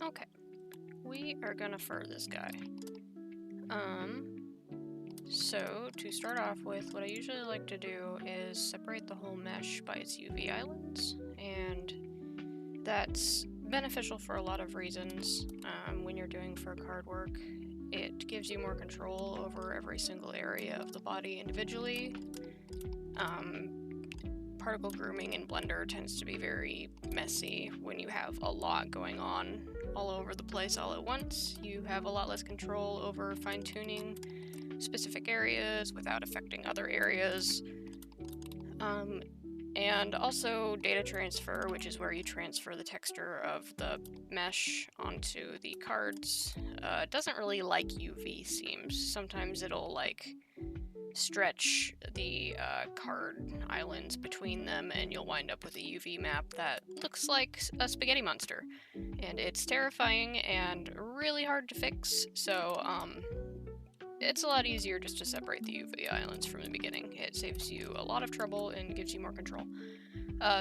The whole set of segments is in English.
Okay, we are gonna fur this guy. So to start off with, what I usually like to do is separate the whole mesh by its UV islands, and that's beneficial for a lot of reasons. When you're doing fur card work, it gives you more control over every single area of the body individually. Particle grooming in Blender tends to be very messy when you have a lot going on all over the place all at once. You have a lot less control over fine-tuning specific areas without affecting other areas. And also data transfer, which is where you transfer the texture of the mesh onto the cards. Doesn't really like UV seams. Sometimes it'll like stretch the card islands between them, and you'll wind up with a UV map that looks like a spaghetti monster. And it's terrifying and really hard to fix, so it's a lot easier just to separate the UV islands from the beginning. It saves you a lot of trouble and gives you more control.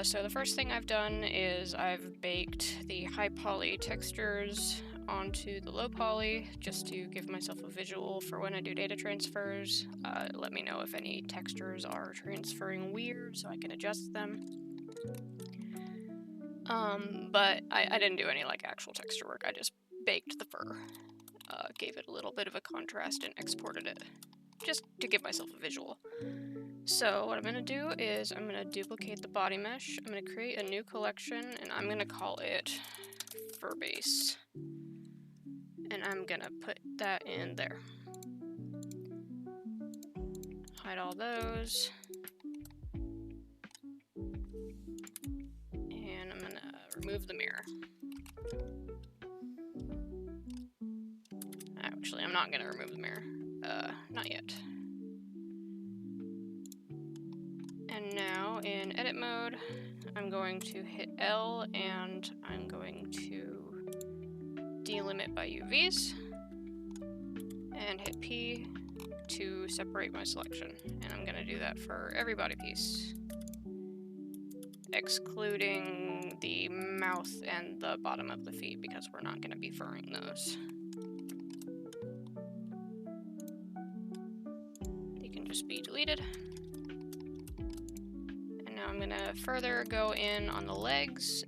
So the first thing I've done is I've baked the high poly textures onto the low poly just to give myself a visual for when I do data transfers. Let me know if any textures are transferring weird so I can adjust them. But I didn't do any like actual texture work. I just baked the fur, gave it a little bit of a contrast and exported it just to give myself a visual. So what I'm going to do is I'm going to duplicate the body mesh. I'm going to create a new collection and I'm going to call it fur base. And I'm going to put that in there. Hide all those. And I'm going to remove the mirror. Actually, I'm not going to remove the mirror. Not yet. And now in edit mode, I'm going to hit L and I'm going to delimit by UVs and hit P to separate my selection. And I'm going to do that for every body piece, excluding the mouth and the bottom of the feet because we're not going to be furring those. They can just be deleted. I'm going to further go in on the legs,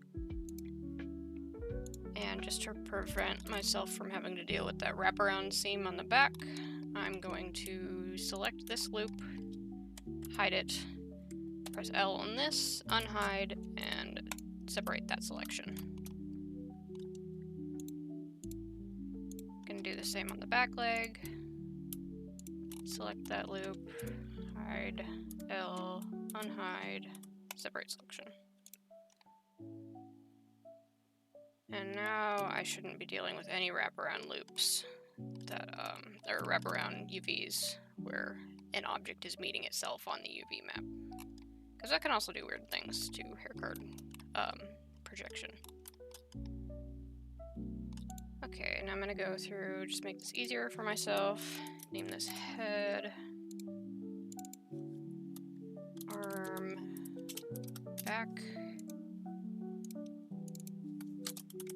and just to prevent myself from having to deal with that wraparound seam on the back, I'm going to select this loop, hide it, press L on this, unhide, and separate that selection. Going to do the same on the back leg, select that loop, hide, L, unhide, separate selection. And now I shouldn't be dealing with any wraparound loops that or wraparound UVs where an object is meeting itself on the UV map, because that can also do weird things to hair card projection. Okay, now I'm gonna go through, just make this easier for myself. Name this head, arm, back,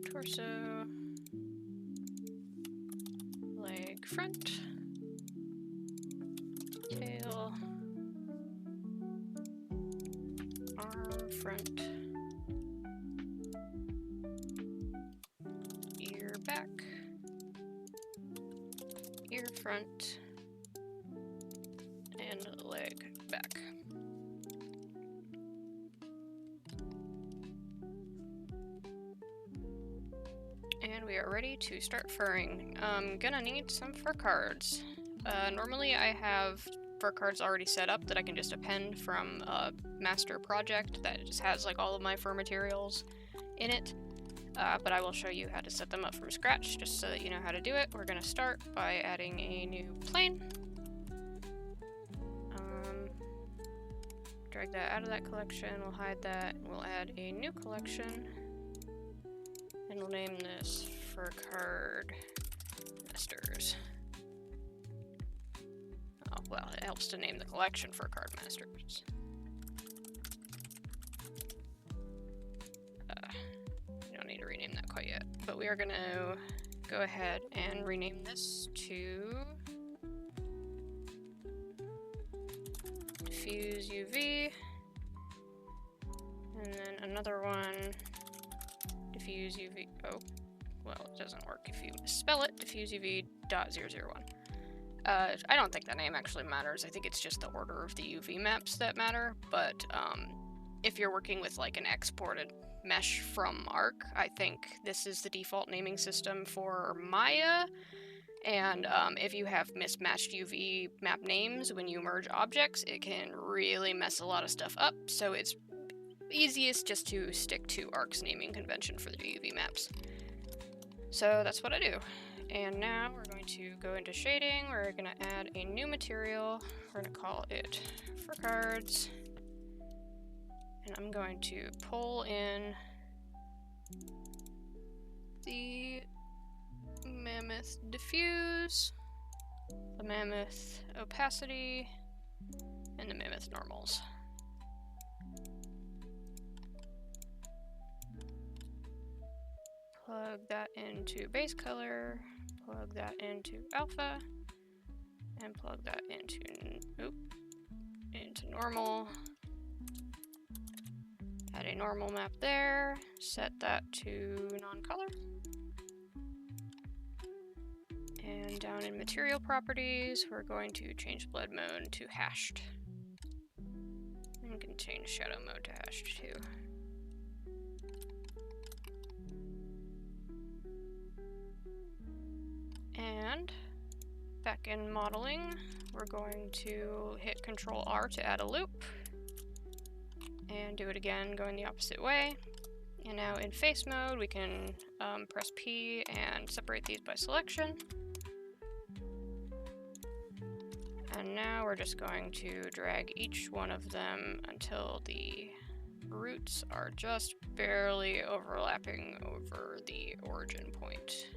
torso, leg front, tail, arm front, ear back, ear front, and leg back. And we are ready to start furring. I'm gonna need some fur cards. Normally I have fur cards already set up that I can just append from a master project that just has like all of my fur materials in it. But I will show you how to set them up from scratch just so that you know how to do it. We're gonna start by adding a new plane. Drag that out of that collection, we'll hide that, we'll add a new collection. And we'll name this Fur Card Masters. Oh, well, it helps to name the collection Fur Card Masters. You don't need to rename that quite yet, but we are going to go ahead and rename this to diffuse UV, and then another one, diffuse UV. Oh, well, it doesn't work if you spell it, diffuse UV.001. I don't think that name actually matters. I think it's just the order of the UV maps that matter, but if you're working with like an exported mesh from Ark, I think this is the default naming system for Maya. And if you have mismatched UV map names when you merge objects, it can really mess a lot of stuff up. So it's easiest just to stick to Ark's naming convention for the UV maps. So that's what I do. And now we're going to go into shading. We're going to add a new material. We're going to call it haircards. And I'm going to pull in the mammoth diffuse, the mammoth opacity, and the mammoth normals. Plug that into base color, plug that into alpha, and plug that into normal. Add a normal map there, set that to non-color. And down in material properties, we're going to change blend mode to hashed. And we can change shadow mode to hashed too. And back in modeling, we're going to hit Control R to add a loop. And do it again, going the opposite way. And now in face mode, we can press P and separate these by selection. And now we're just going to drag each one of them until the roots are just barely overlapping over the origin point.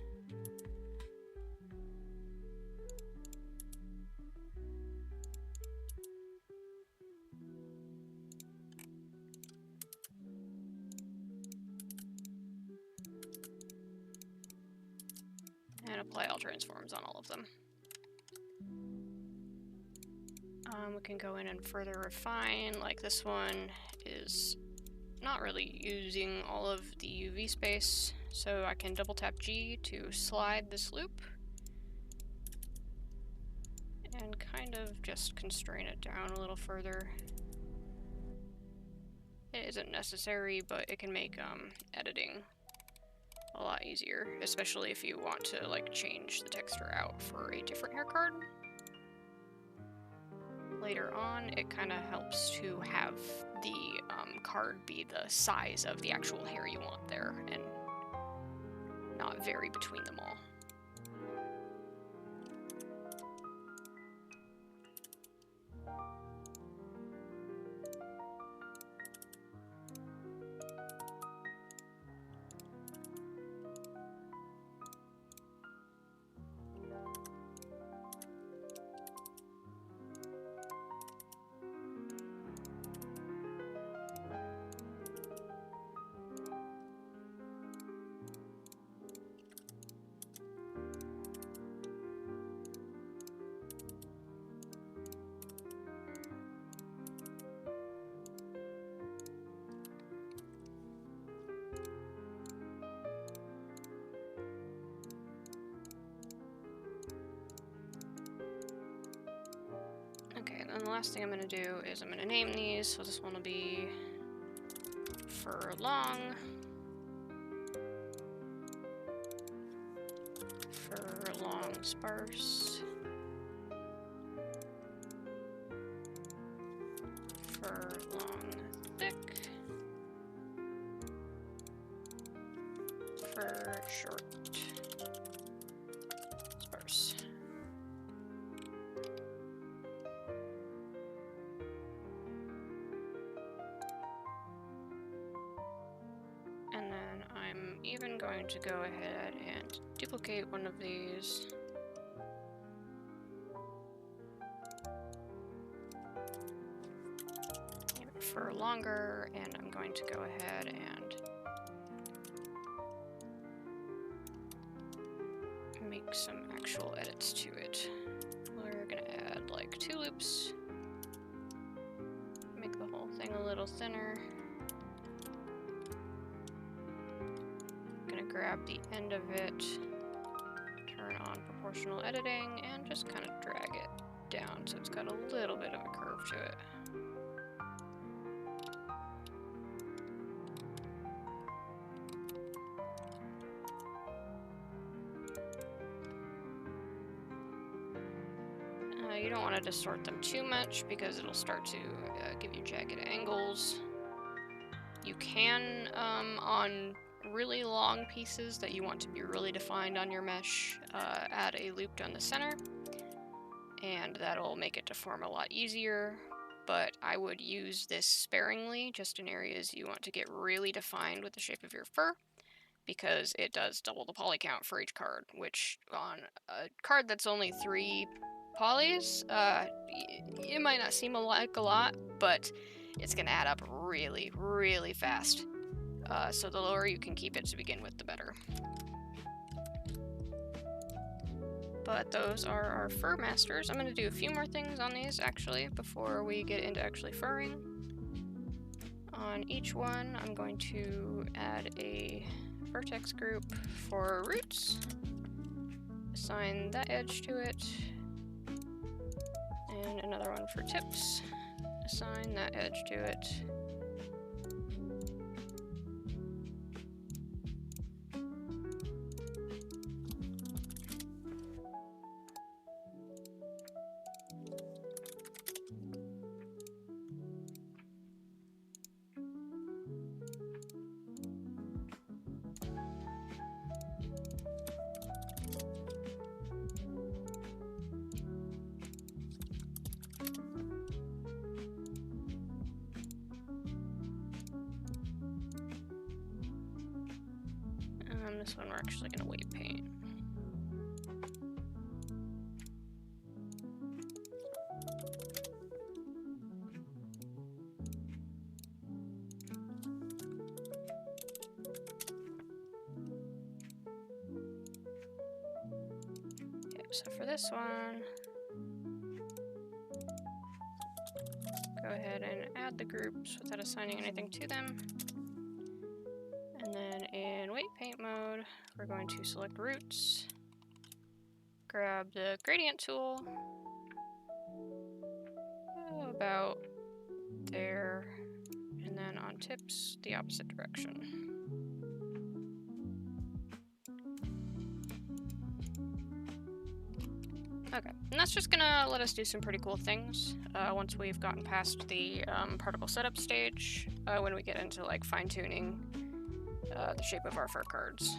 And apply all transforms on all of them. We can go in and further refine, like this one is not really using all of the UV space, so I can double tap G to slide this loop and kind of just constrain it down a little further. It isn't necessary, but it can make editing a lot easier, especially if you want to like change the texture out for a different hair card. Later on, it kind of helps to have the card be the size of the actual hair you want there and not vary between them all. Okay, and then the last thing I'm going to do is I'm going to name these. So this one will be furlong, furlong sparse, furlong thick, fur short sparse. And then I'm even going to go ahead and duplicate one of these. Name it for longer, and I'm going to go ahead and make some actual edits to it. We're gonna add like 2 loops. Make the whole thing a little thinner. Gonna grab the end of it, turn on proportional editing, and just kind of drag it down so it's got a little bit of a curve to it. You don't want to distort them too much because it'll start to give you jagged angles. You can, on really long pieces that you want to be really defined on your mesh, add a loop down the center, and that'll make it deform a lot easier. But I would use this sparingly, just in areas you want to get really defined with the shape of your fur, because it does double the poly count for each card, which on a card that's only 3 polys, it might not seem like a lot, but it's going to add up really, really fast. So the lower you can keep it to begin with, the better. But those are our fur masters. I'm going to do a few more things on these, actually, before we get into actually furring. On each one, I'm going to add a vertex group for roots, assign that edge to it, and another one for tips, assign that edge to it. This one we're actually going to weight paint. Okay, so for this one, go ahead and add the groups without assigning anything to them. And then in weight paint mode, we're going to select roots, grab the gradient tool, about there, and then on tips, the opposite direction. Okay, and that's just gonna let us do some pretty cool things once we've gotten past the particle setup stage, when we get into like fine-tuning the shape of our fur cards.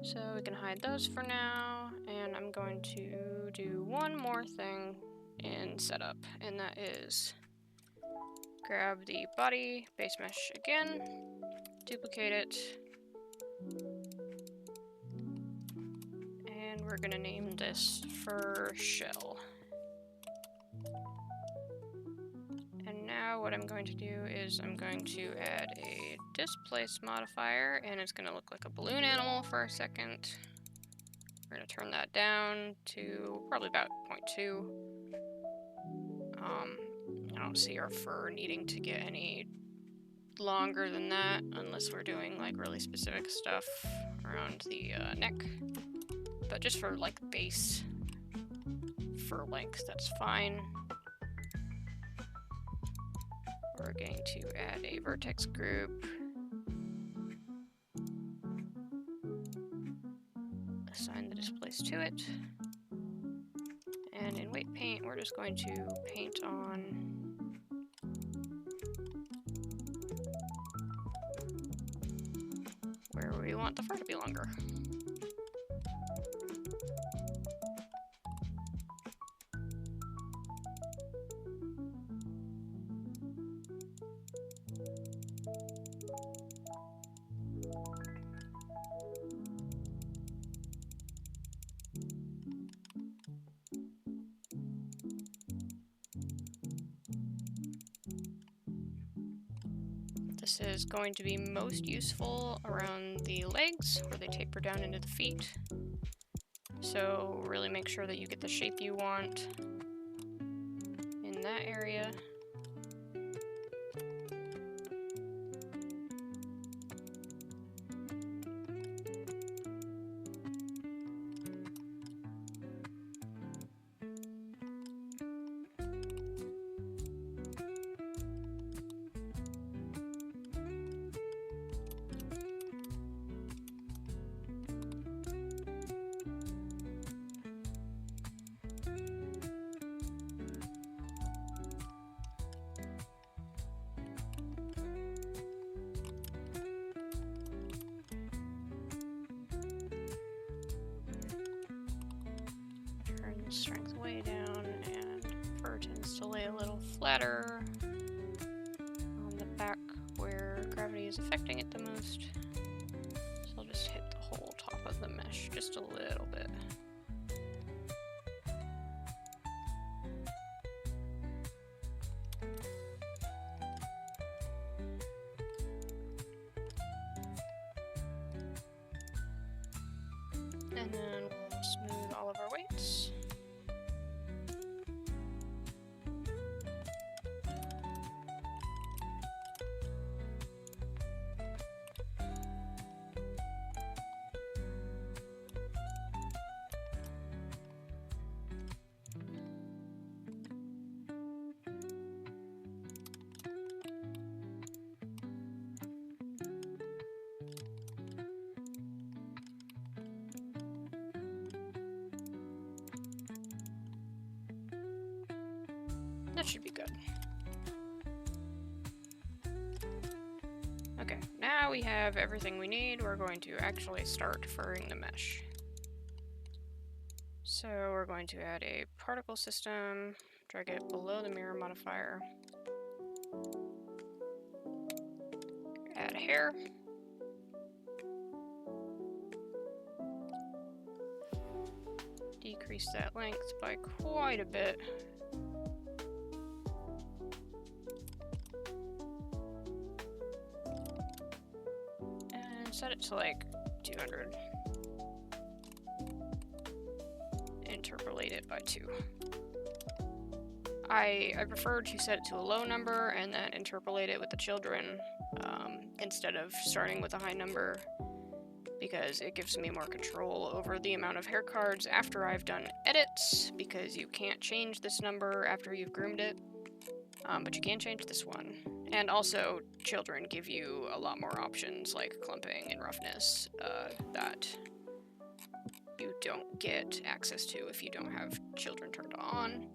So we can hide those for now, and I'm going to do one more thing in setup, and that is grab the body base mesh again, duplicate it, and we're gonna name this fur shell. And now what I'm going to do is I'm going to add a displace modifier, and it's going to look like a balloon animal for a second. We're going to turn that down to probably about 0.2. I don't see our fur needing to get any longer than that unless we're doing like really specific stuff around the neck. But just for like base fur length, that's fine. We're going to add a vertex group, assign the displace to it, and in weight paint we're just going to paint on where we want the fur to be longer. This is going to be most useful around the legs, where they taper down into the feet. So really make sure that you get the shape you want in that area. Strength way down, and fur tends to lay a little flatter on the back where gravity is affecting it the most. So I'll just hit the whole top of the mesh just a little bit. And then we'll smooth all of our weights. That should be good. Okay, now we have everything we need. We're going to actually start furring the mesh. So we're going to add a particle system, drag it below the mirror modifier, add a hair, decrease that length by quite a bit. Set it to like 200. Interpolate it by 2. I prefer to set it to a low number and then interpolate it with the children instead of starting with a high number, because it gives me more control over the amount of hair cards after I've done edits, because you can't change this number after you've groomed it, but you can change this one. And also, children give you a lot more options, like clumping and roughness, that you don't get access to if you don't have children turned on.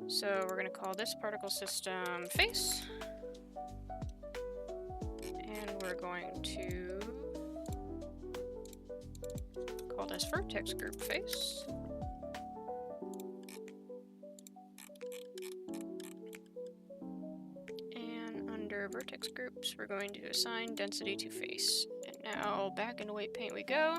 So we're going to call this particle system face. And we're going to call this vertex group face. Vertex groups, we're going to assign density to face. And now back into weight paint we go.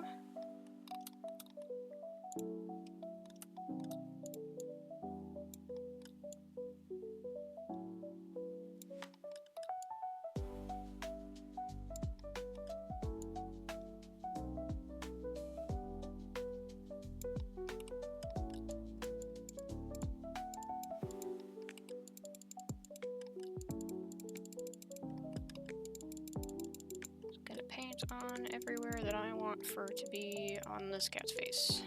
On everywhere that I want fur to be on this cat's face.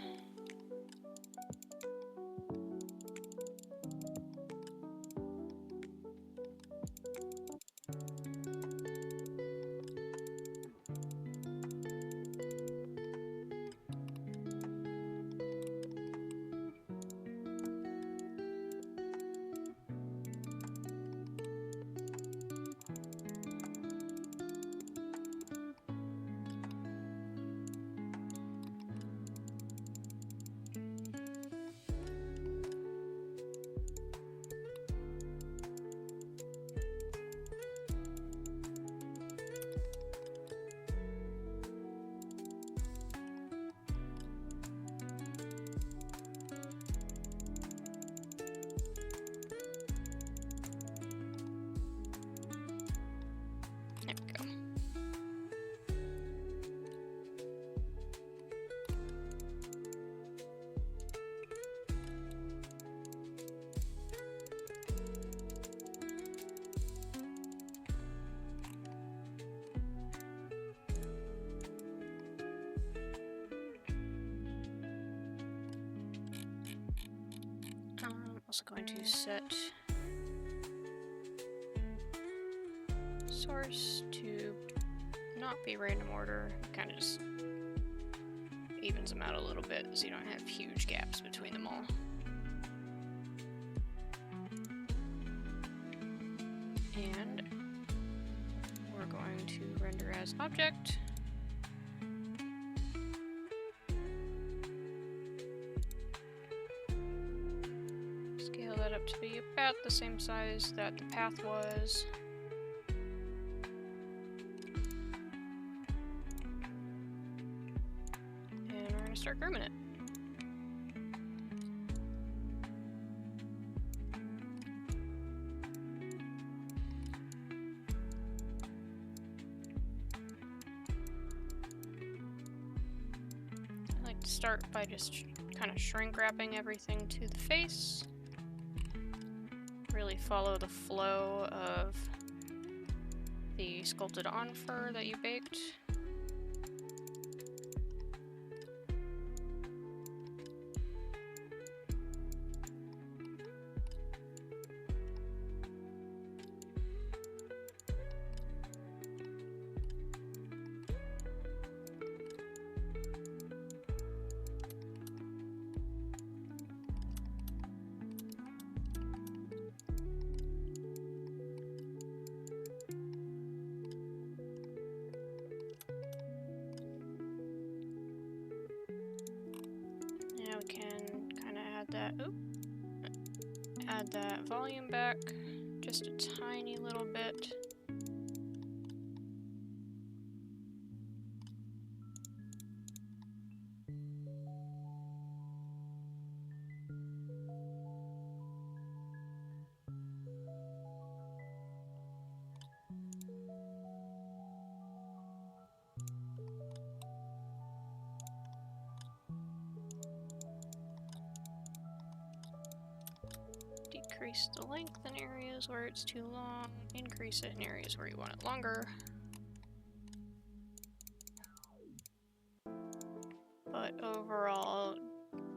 also going to set source to not be random order. Kind of just evens them out a little bit so you don't have huge gaps between them all. And we're going to render as object. Scale that up to be about the same size that the path was. And we're going to start grooming it. I like to start by just kind of shrink wrapping everything to the face. Really follow the flow of the sculpted on fur that you baked. Now we can kind of add that volume back just a tiny little bit. Decrease the length in areas where it's too long, increase it in areas where you want it longer. But overall,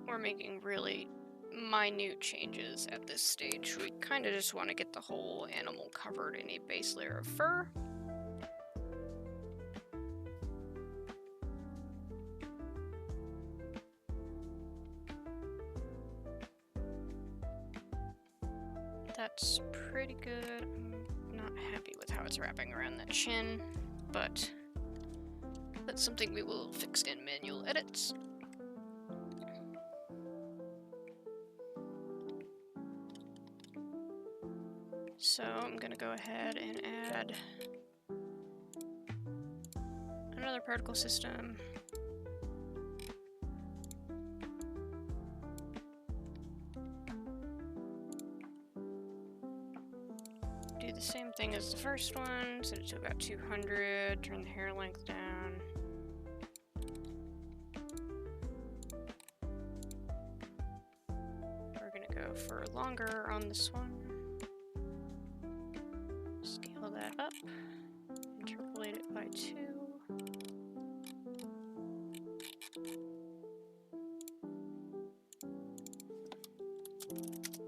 we're making really minute changes at this stage. We kind of just want to get the whole animal covered in a base layer of fur. That's pretty good. I'm not happy with how it's wrapping around that chin, but that's something we will fix in manual edits. So I'm gonna go ahead and add another particle system. Do the same thing as the first one, set it to about 200, turn the hair length down. We're gonna go for longer on this one. Scale that up, interpolate it by 2.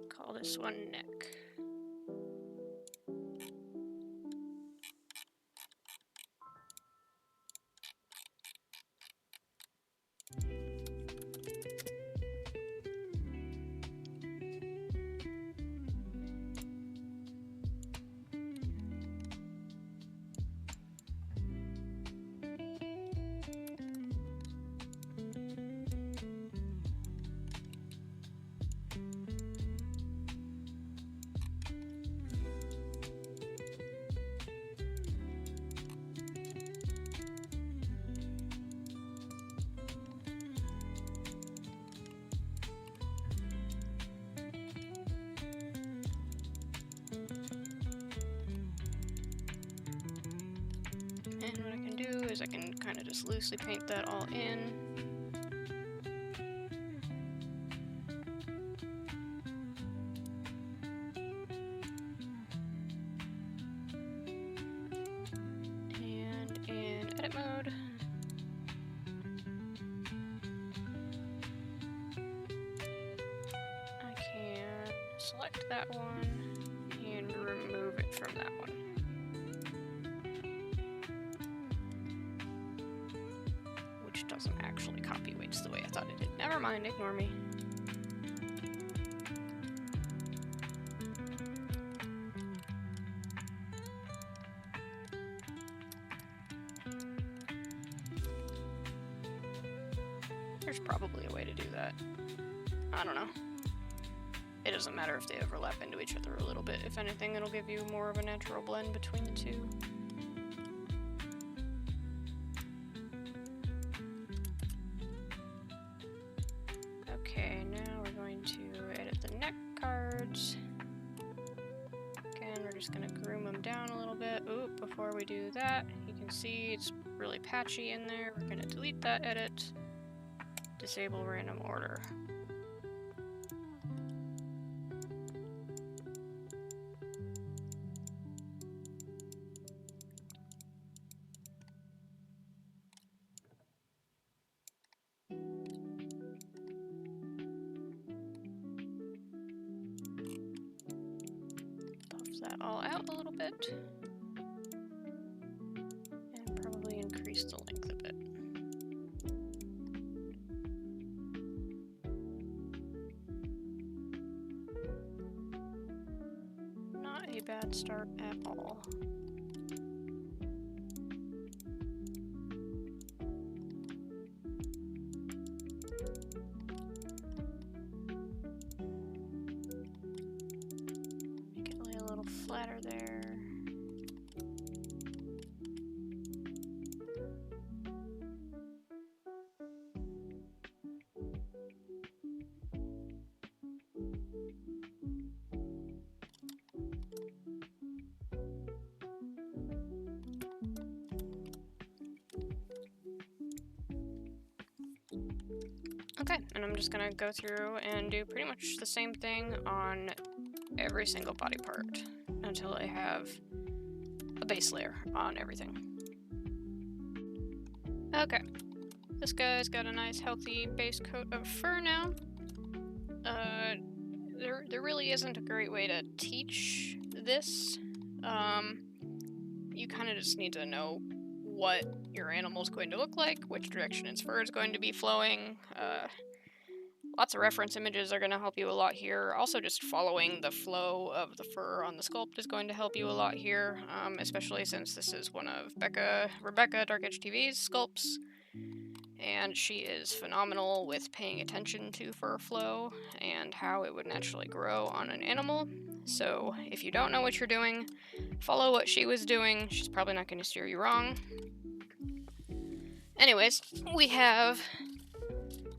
Call this one neck. And what I can do is I can kind of just loosely paint that all in. And in edit mode, I can select that one and remove it from that one. Which doesn't actually copy weights the way I thought it did. Never mind, ignore me. There's probably a way to do that. I don't know. It doesn't matter if they overlap into each other a little bit. If anything, it'll give you more of a natural blend between the two. Okay, now we're going to edit the neck cards. Again, we're just going to groom them down a little bit. Ooh, before we do that, you can see it's really patchy in there. We're going to delete that edit. Disable random order. Puff that all out a little bit. And probably increase the length a bit. Not a bad start at all. Make it lay a little flatter there. Okay, and I'm just gonna go through and do pretty much the same thing on every single body part until I have a base layer on everything. Okay, this guy's got a nice healthy base coat of fur now. There really isn't a great way to teach this. You kind of just need to know what your animal's going to look like, which direction its fur is going to be flowing. Lots of reference images are going to help you a lot here. Also, just following the flow of the fur on the sculpt is going to help you a lot here, especially since this is one of Rebecca Dark Edge TV's sculpts, and she is phenomenal with paying attention to fur flow and how it would naturally grow on an animal. So if you don't know what you're doing, follow what she was doing. She's probably not going to steer you wrong. Anyways, we have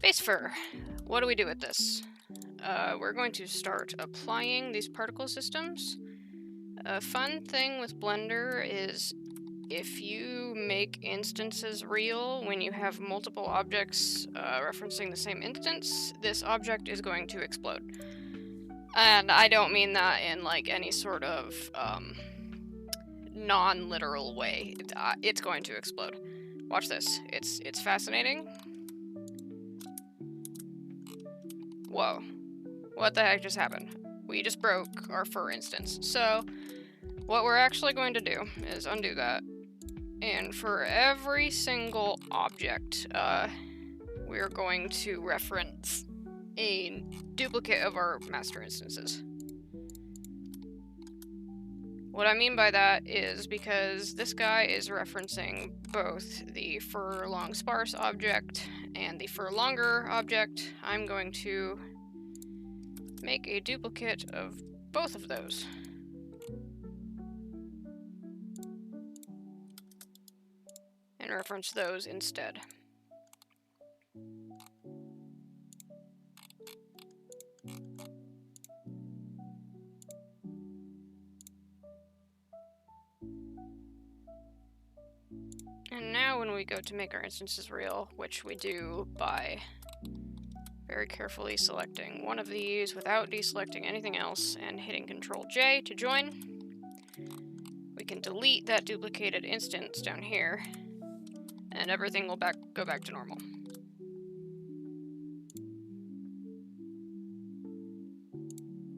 base fur. What do we do with this? We're going to start applying these particle systems. A fun thing with Blender is if you make instances real when you have multiple objects referencing the same instance, this object is going to explode. And I don't mean that in like any sort of non-literal way. It's going to explode. Watch this. It's fascinating. Whoa. What the heck just happened? We just broke our fur instance. So what we're actually going to do is undo that. And for every single object, we're going to reference a duplicate of our master instances. What I mean by that is because this guy is referencing both the fur long sparse object and the fur longer object, I'm going to make a duplicate of both of those. And reference those instead. And now when we go to make our instances real, which we do by very carefully selecting one of these without deselecting anything else and hitting Ctrl-J to join, we can delete that duplicated instance down here, and everything will go back to normal.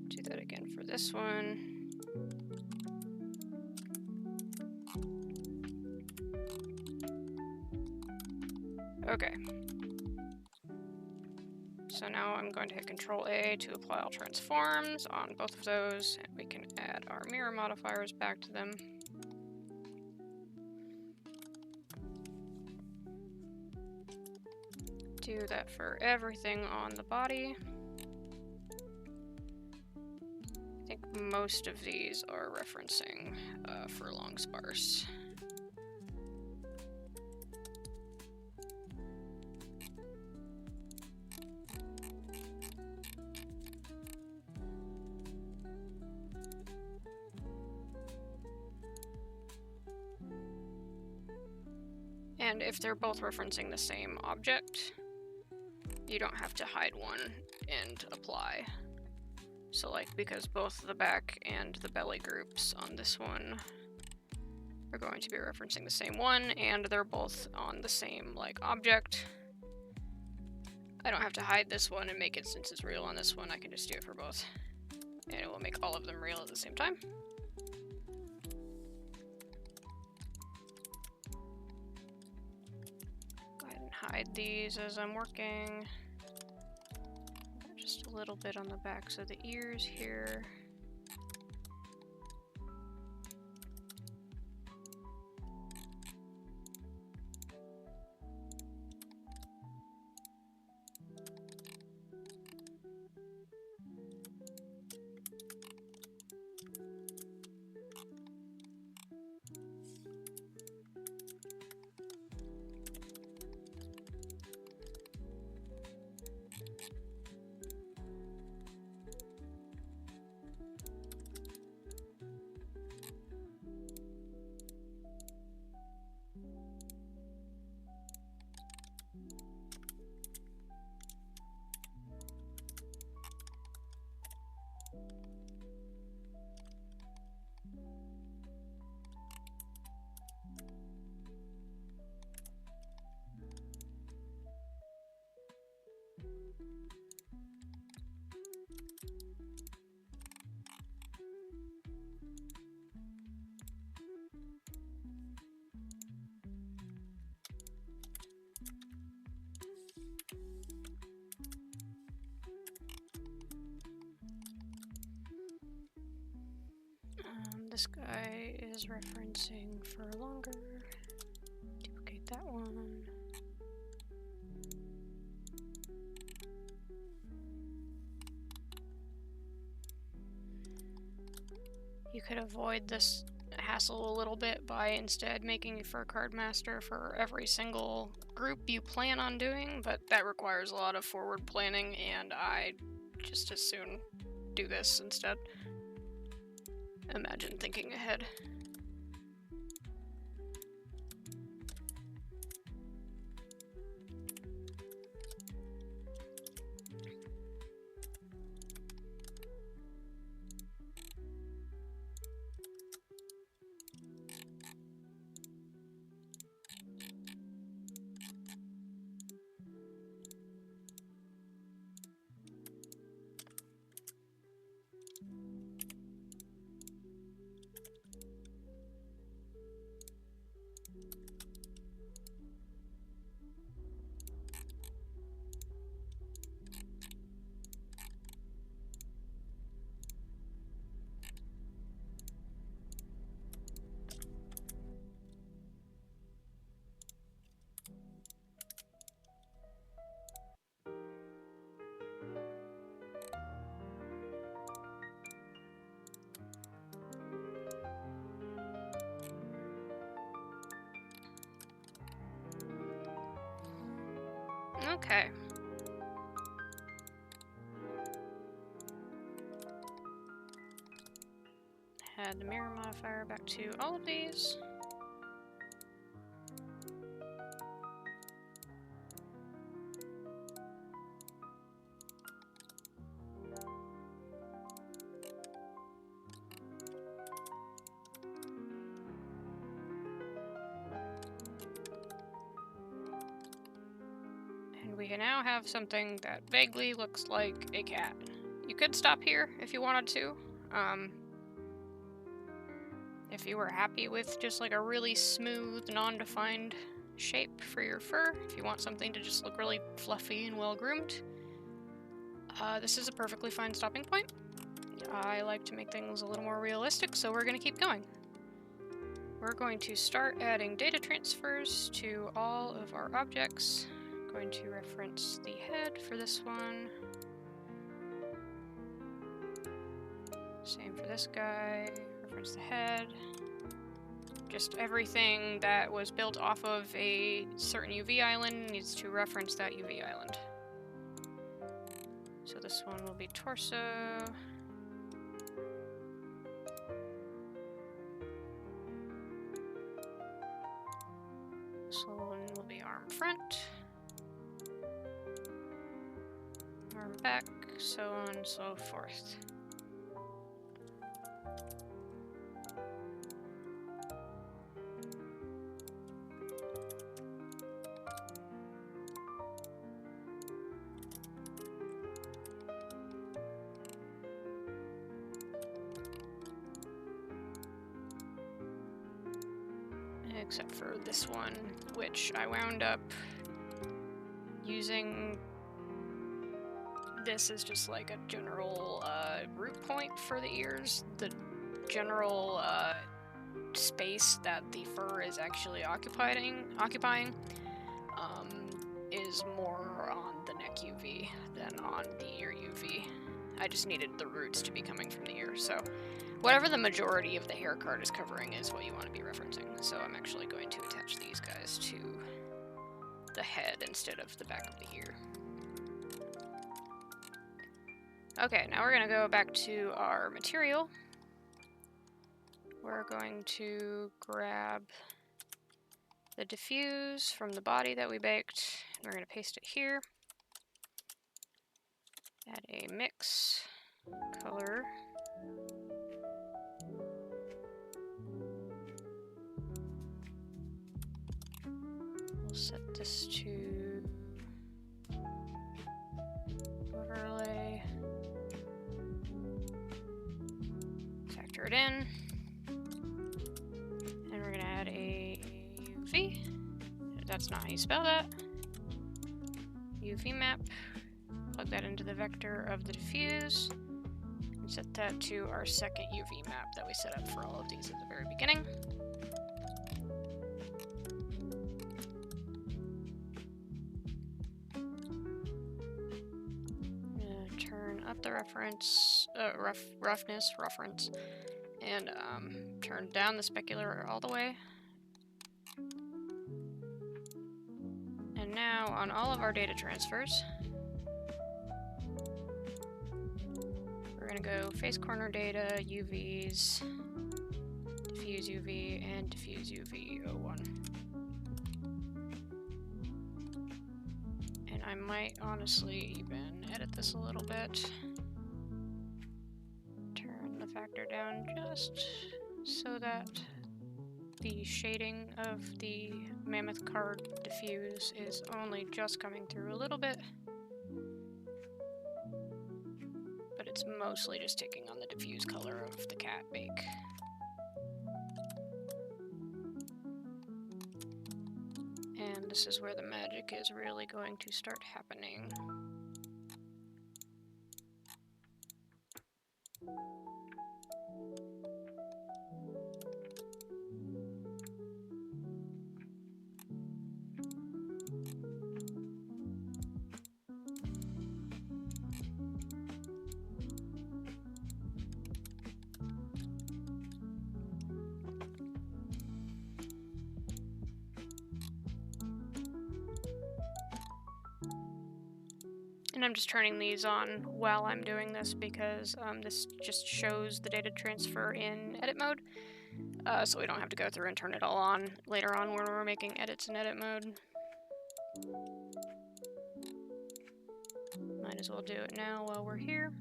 Do that again. this one. Okay. So now I'm going to hit Control A to apply all transforms on both of those, and we can add our mirror modifiers back to them. Do that for everything on the body. I think most of these are referencing furlong sparse. And if they're both referencing the same object, you don't have to hide one and apply. So like, because both the back and the belly groups on this one are going to be referencing the same one, and they're both on the same like object, I don't have to hide this one and make instances real on this one. I can just do it for both, and it will make all of them real at the same time. Go ahead and hide these as I'm working. Just a little bit on the backs of the ears here. This guy is referencing for longer. Duplicate that one. You could avoid this hassle a little bit by instead making a fur card master for every single group you plan on doing, but that requires a lot of forward planning, and I just as soon do this instead. Imagine thinking ahead. Okay. Add the mirror modifier back to all of these. We can now have something that vaguely looks like a cat. You could stop here if you wanted to. If you were happy with just like a really smooth, non-defined shape for your fur, if you want something to just look really fluffy and well-groomed, this is a perfectly fine stopping point. I like to make things a little more realistic, so we're going to keep going. We're going to start adding data transfers to all of our objects. I'm going to reference the head for this one. Same for this guy. Reference the head. Just everything that was built off of a certain UV island needs to reference that UV island. So this one will be torso. This one will be arm front. Arm back, so on and so forth. Except for this one, which I wound up using this as just like a general root point for the ears. The general space that the fur is actually occupying is more on the neck UV than on the ear UV. I just needed the roots to be coming from the ear, so whatever the majority of the hair card is covering is what you want to be referencing. So I'm actually going to attach these guys to the head instead of the back of the ear. Okay, now we're going to go back to our material. We're going to grab the diffuse from the body that we baked. We're going to paste it here. Add a mix color. We'll set this to overlay. Factor it in. And we're going to add a UV. That's not how you spell that. UV map. Plug that into the vector of the diffuse. And set that to our second UV map that we set up for all of these at the very beginning. Turn up the reference, roughness, and turn down the specular all the way. And now on all of our data transfers, we're going to go face corner data, UVs, diffuse UV, and diffuse UV 01. And I might honestly even edit this a little bit. Turn the factor down just so that the shading of the mammoth card diffuse is only just coming through a little bit. But it's mostly just taking on the diffuse color of the cat bake. And this is where the magic is really going to start happening. And I'm just turning these on while I'm doing this because this just shows the data transfer in edit mode. So we don't have to go through and turn it all on later on when we're making edits in edit mode. Might as well do it now while we're here.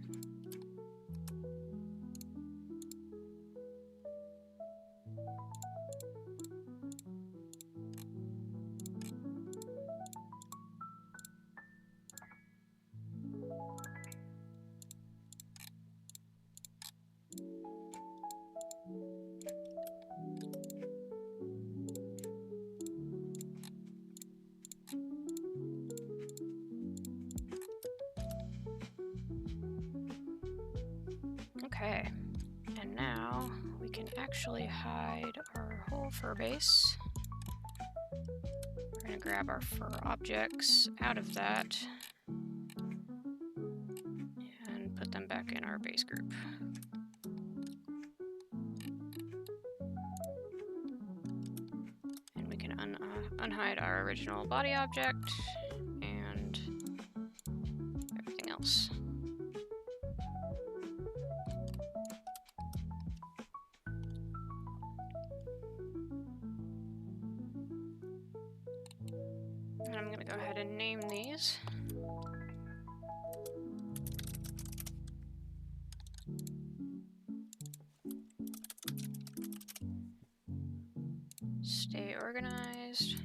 Okay, and now we can actually hide our whole fur base. We're gonna grab our fur objects out of that and put them back in our base group. And we can unhide our original body object and everything else. And I'm gonna go ahead and name these. Stay organized.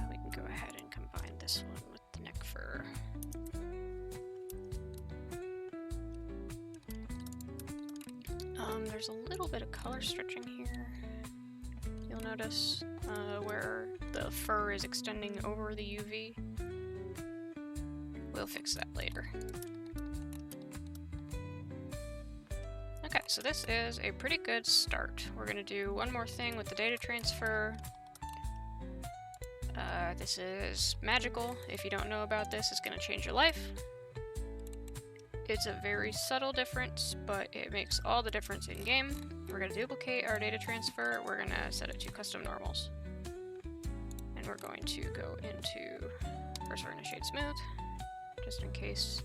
We can go ahead and combine this one with the neck fur. There's a little bit of color stretching here. You'll notice where the fur is extending over the UV. We'll fix that later. Okay, so this is a pretty good start. We're going to do one more thing with the data transfer. This is magical. If you don't know about this, it's going to change your life. It's a very subtle difference, but it makes all the difference in game. We're going to duplicate our data transfer. We're going to set it to custom normals. And we're going to go into, first we're going to shade smooth, just in case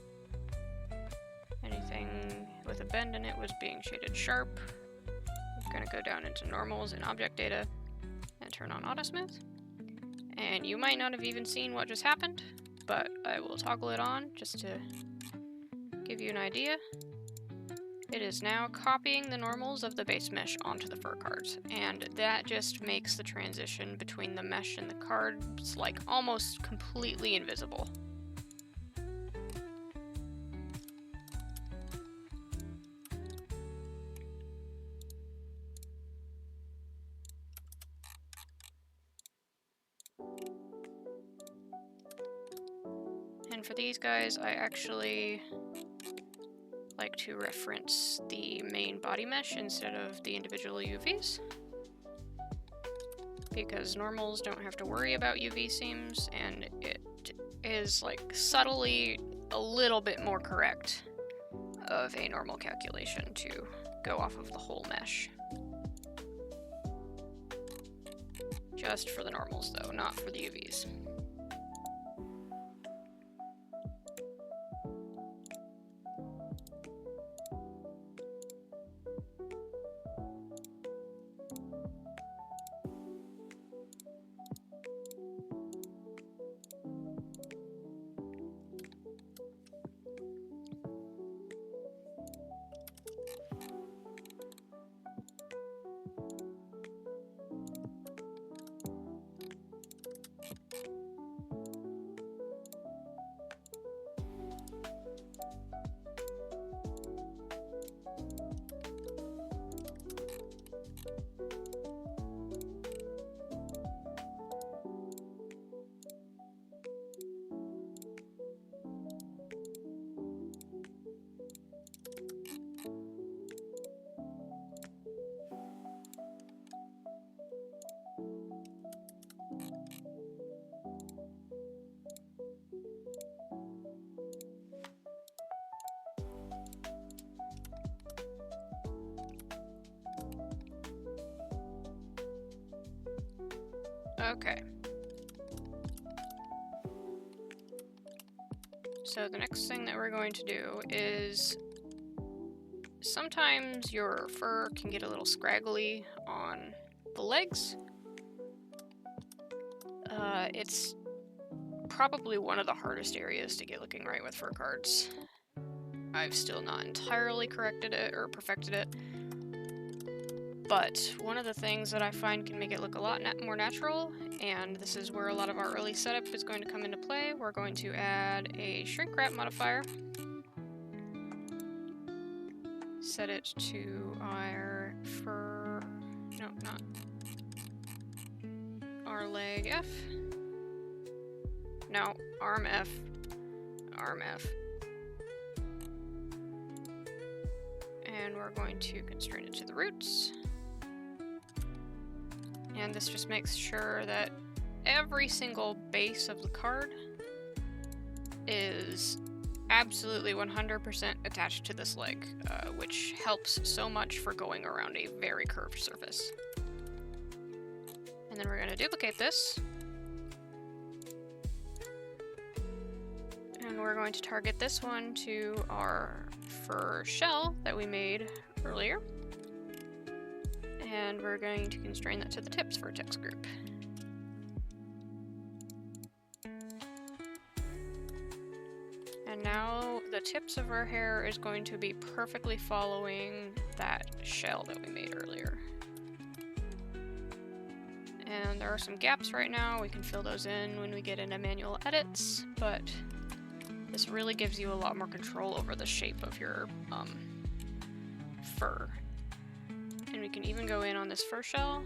anything with a bend in it was being shaded sharp. We're going to go down into normals and object data and turn on auto smooth. And you might not have even seen what just happened, but I will toggle it on just to give you an idea. It is now copying the normals of the base mesh onto the fur cards, and that just makes the transition between the mesh and the cards like almost completely invisible. And for these guys, I actually like to reference the main body mesh instead of the individual UVs, because normals don't have to worry about UV seams, and it is like subtly a little bit more correct of a normal calculation to go off of the whole mesh. Just for the normals though, not for the UVs. Okay. So the next thing that we're going to do is, sometimes your fur can get a little scraggly on the legs. It's probably one of the hardest areas to get looking right with fur cards. I've still not entirely corrected it or perfected it, but one of the things that I find can make it look a lot more natural, and this is where a lot of our early setup is going to come into play, we're going to add a shrink wrap modifier. Set it to our fur, no, not our leg F. No, arm F. Arm F. And we're going to constrain it to the roots. And this just makes sure that every single base of the card is absolutely 100% attached to this leg, which helps so much for going around a very curved surface. And then we're going to duplicate this. And we're going to target this one to our fur shell that we made earlier. And we're going to constrain that to the tips for a text group. And now the tips of our hair is going to be perfectly following that shell that we made earlier. And there are some gaps right now. We can fill those in when we get into manual edits, but this really gives you a lot more control over the shape of your fur. And we can even go in on this fur shell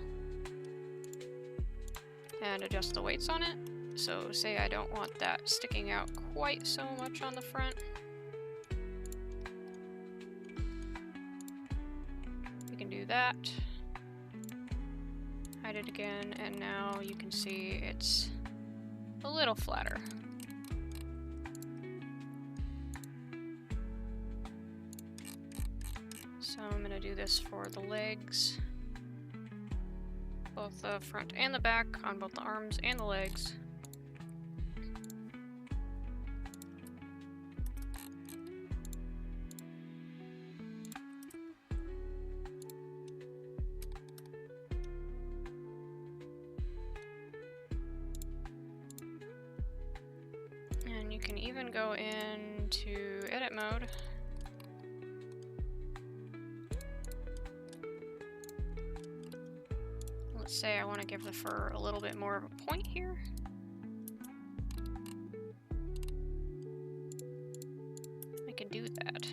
and adjust the weights on it. So say I don't want that sticking out quite so much on the front. We can do that. Hide it again, and now you can see it's a little flatter. So I'm going to do this for the legs, both the front and the back, on both the arms and the legs. And you can even go into edit mode . Let's say I want to give the fur a little bit more of a point here. I can do that.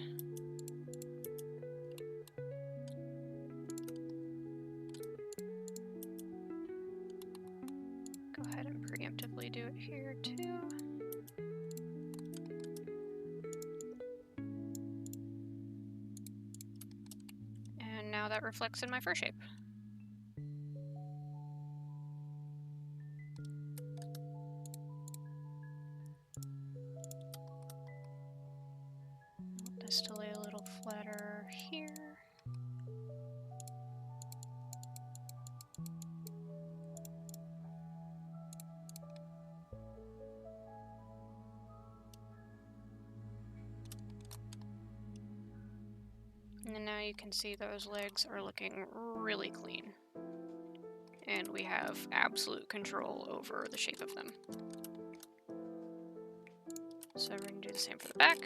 Go ahead and preemptively do it here too. And now that reflects in my fur shape. This to lay a little flatter here. And now you can see those legs are looking really clean. And we have absolute control over the shape of them. So we're going to do the same for the back.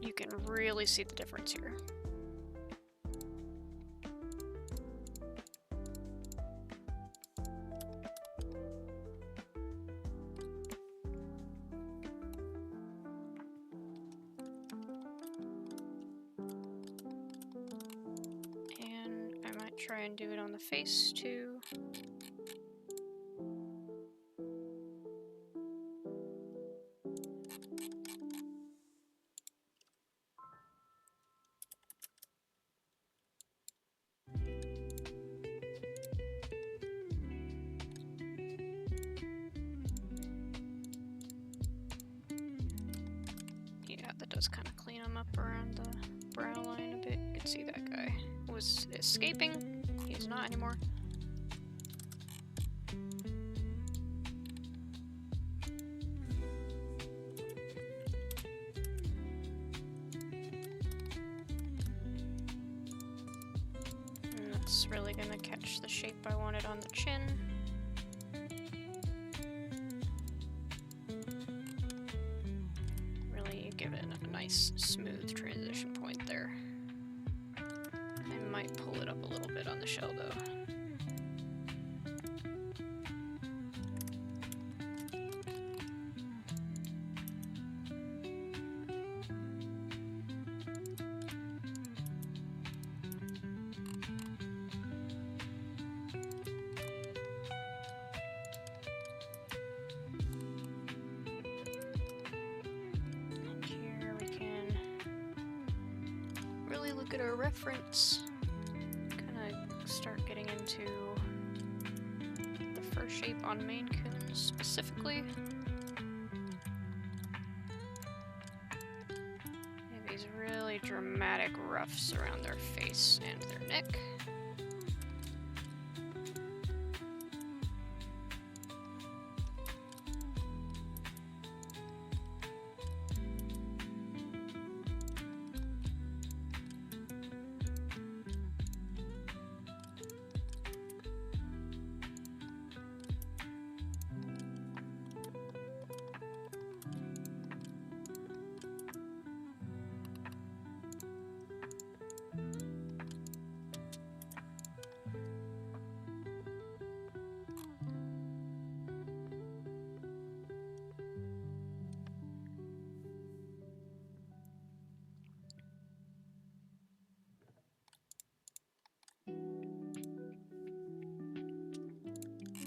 You can really see the difference here. And I might try and do it on the face too. Yeah, that does kind of clean him up around the brow line a bit. You can see that guy was escaping. He's not anymore. And that's really gonna catch the shape I wanted on the chin. Really give it a nice smooth transition point there. I might pull it up a little bit on the shell though. Look at our reference. Kind of start getting into the fur shape on Maine Coons specifically. They have these really dramatic ruffs around their face and their neck.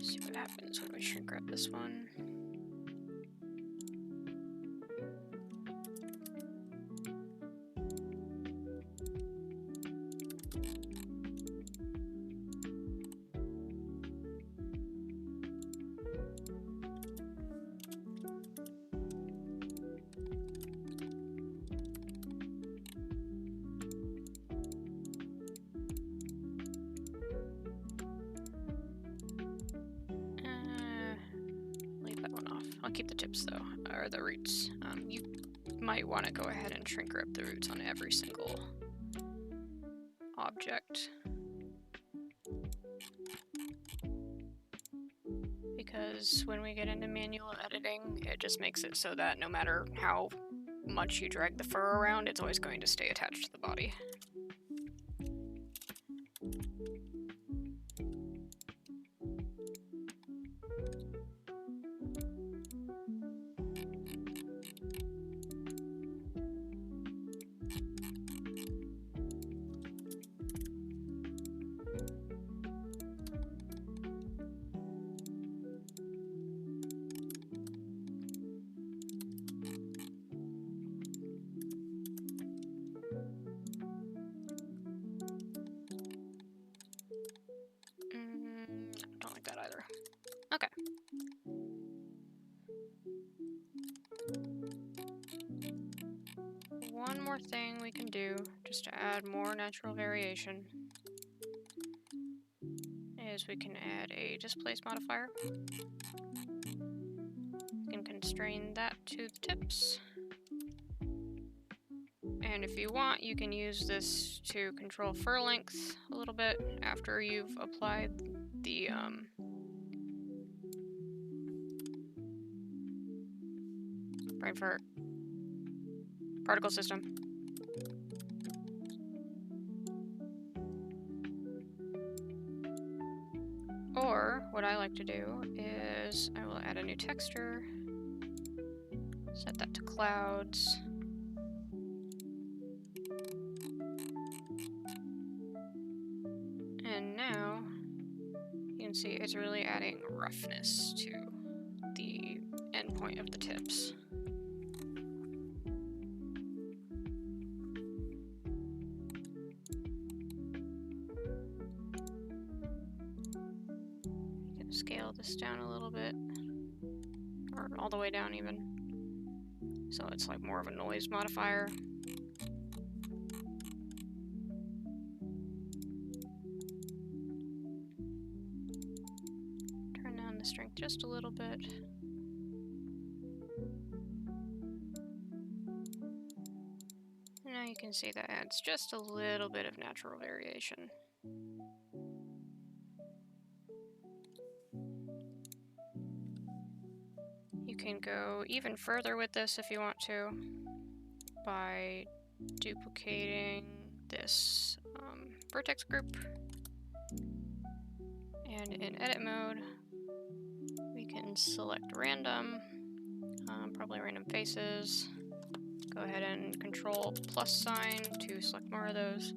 See what happens when we shrink wrap this one. I'll keep the tips though, or the roots. You might want to go ahead and shrink wrap the roots on every single object. Because when we get into manual editing, it just makes it so that no matter how much you drag the fur around, it's always going to stay attached to the body. Don't like that either. Okay. One more thing we can do, just to add more natural variation, is we can add a displace modifier. We can constrain that to the tips. And if you want, you can use this to control fur length a little bit after you've applied the brain fur particle system. Or what I like to do is I will add a new texture, set that to clouds. And see, it's really adding roughness to the endpoint of the tips. You can scale this down a little bit, or all the way down even. So it's like more of a noise modifier. Turn down the strength just a little bit. And now you can see that adds just a little bit of natural variation. You can go even further with this if you want to by duplicating this vertex group. And in edit mode, we can select random, probably random faces. Go ahead and control plus sign to select more of those.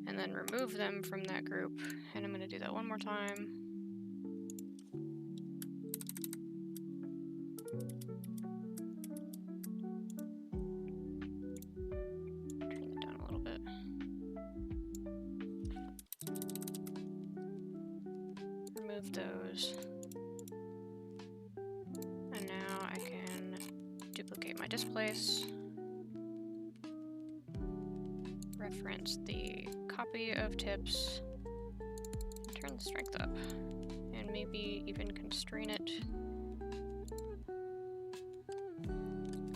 And then remove them from that group. And I'm going to do that one more time. Turn that down a little bit. Remove those. And now I can duplicate my displace. Reference the copy of tips. And turn the strength up. And maybe even constrain it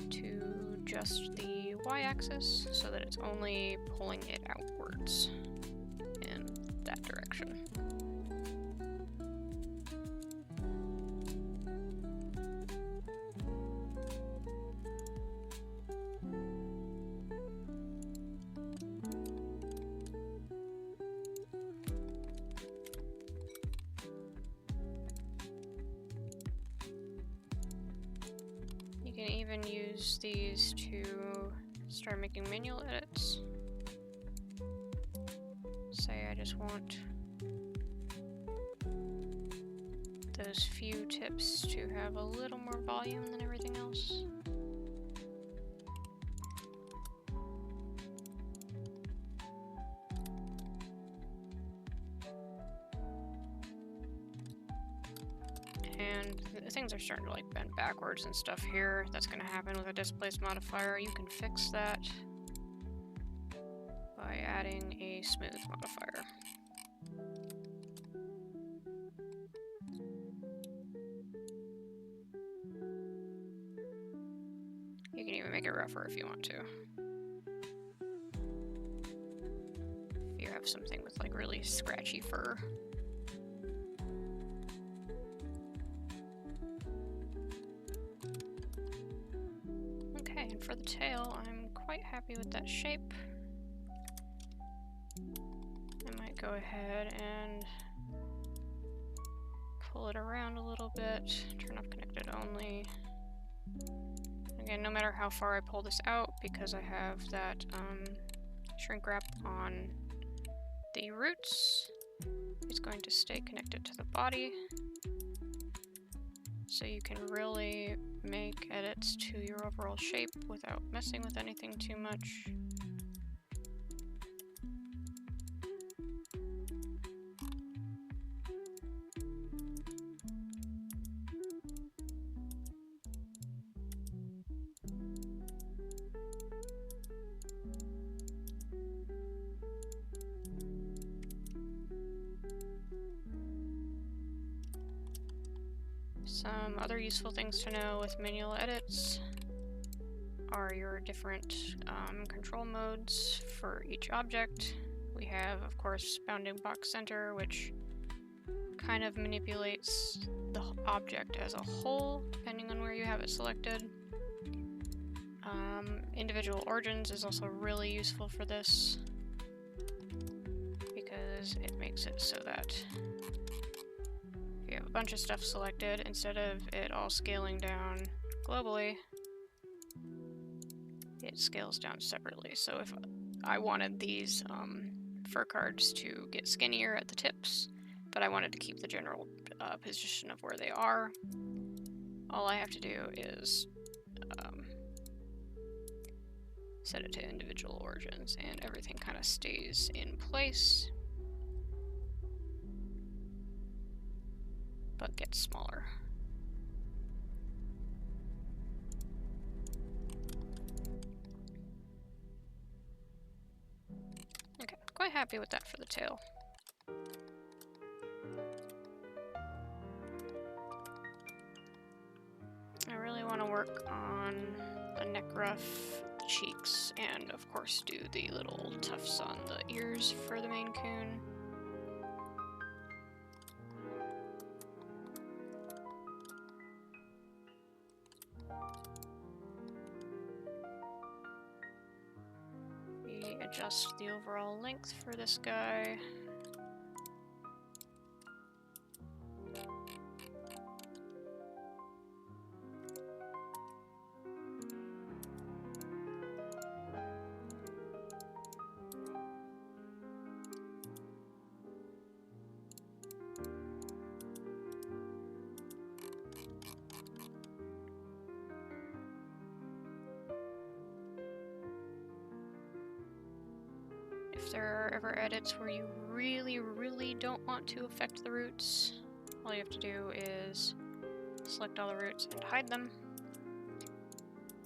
to just the y-axis so that it's only pulling it outwards in that direction. You can even use these to start making manual edits. Say I just want those few tips to have a little more volume than everything else. And things are starting to like bend backwards and stuff here. That's going to happen with a displace modifier. You can fix that by adding a smooth modifier. You can even make it rougher if you want to. If you have something with like really scratchy fur. Okay, and for the tail, I'm quite happy with that shape. I might go ahead and pull it around a little bit, turn off connected only. Again, no matter how far I pull this out, because I have that shrink wrap on the roots, it's going to stay connected to the body. So you can really make edits to your overall shape without messing with anything too much. Some other useful things to know with manual edits are your different control modes for each object. We have, of course, bounding box center, which kind of manipulates the object as a whole, depending on where you have it selected. Individual origins is also really useful for this, because it makes it so that you have a bunch of stuff selected, instead of it all scaling down globally, it scales down separately. So if I wanted these fur cards to get skinnier at the tips, but I wanted to keep the general position of where they are. All I have to do is set it to individual origins, and everything kind of stays in place, but gets smaller. Okay, quite happy with that for the tail. I really want to work on the neck ruff, cheeks, and of course do the little tufts on the ears for the Maine Coon. We adjust the overall length for this guy. If there are ever edits where you really don't want to affect the roots, all you have to do is select all the roots and hide them.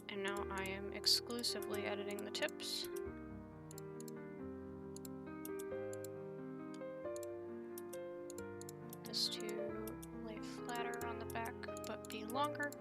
And now I am exclusively editing the tips. This to lay flatter on the back, but be longer.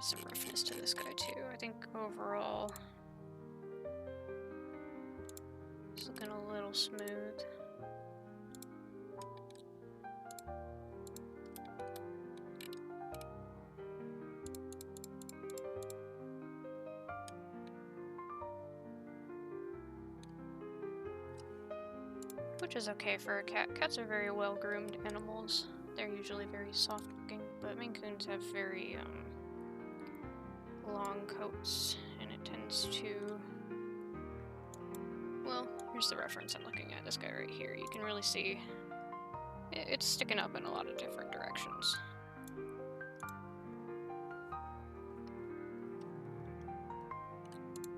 Some roughness to this guy too. I think overall it's looking a little smooth. Which is okay for a cat. Cats are very well groomed animals. They're usually very soft looking, but Maine Coons have very long coats, and it tends to, well, here's the reference I'm looking at, this guy right here. You can really see it's sticking up in a lot of different directions.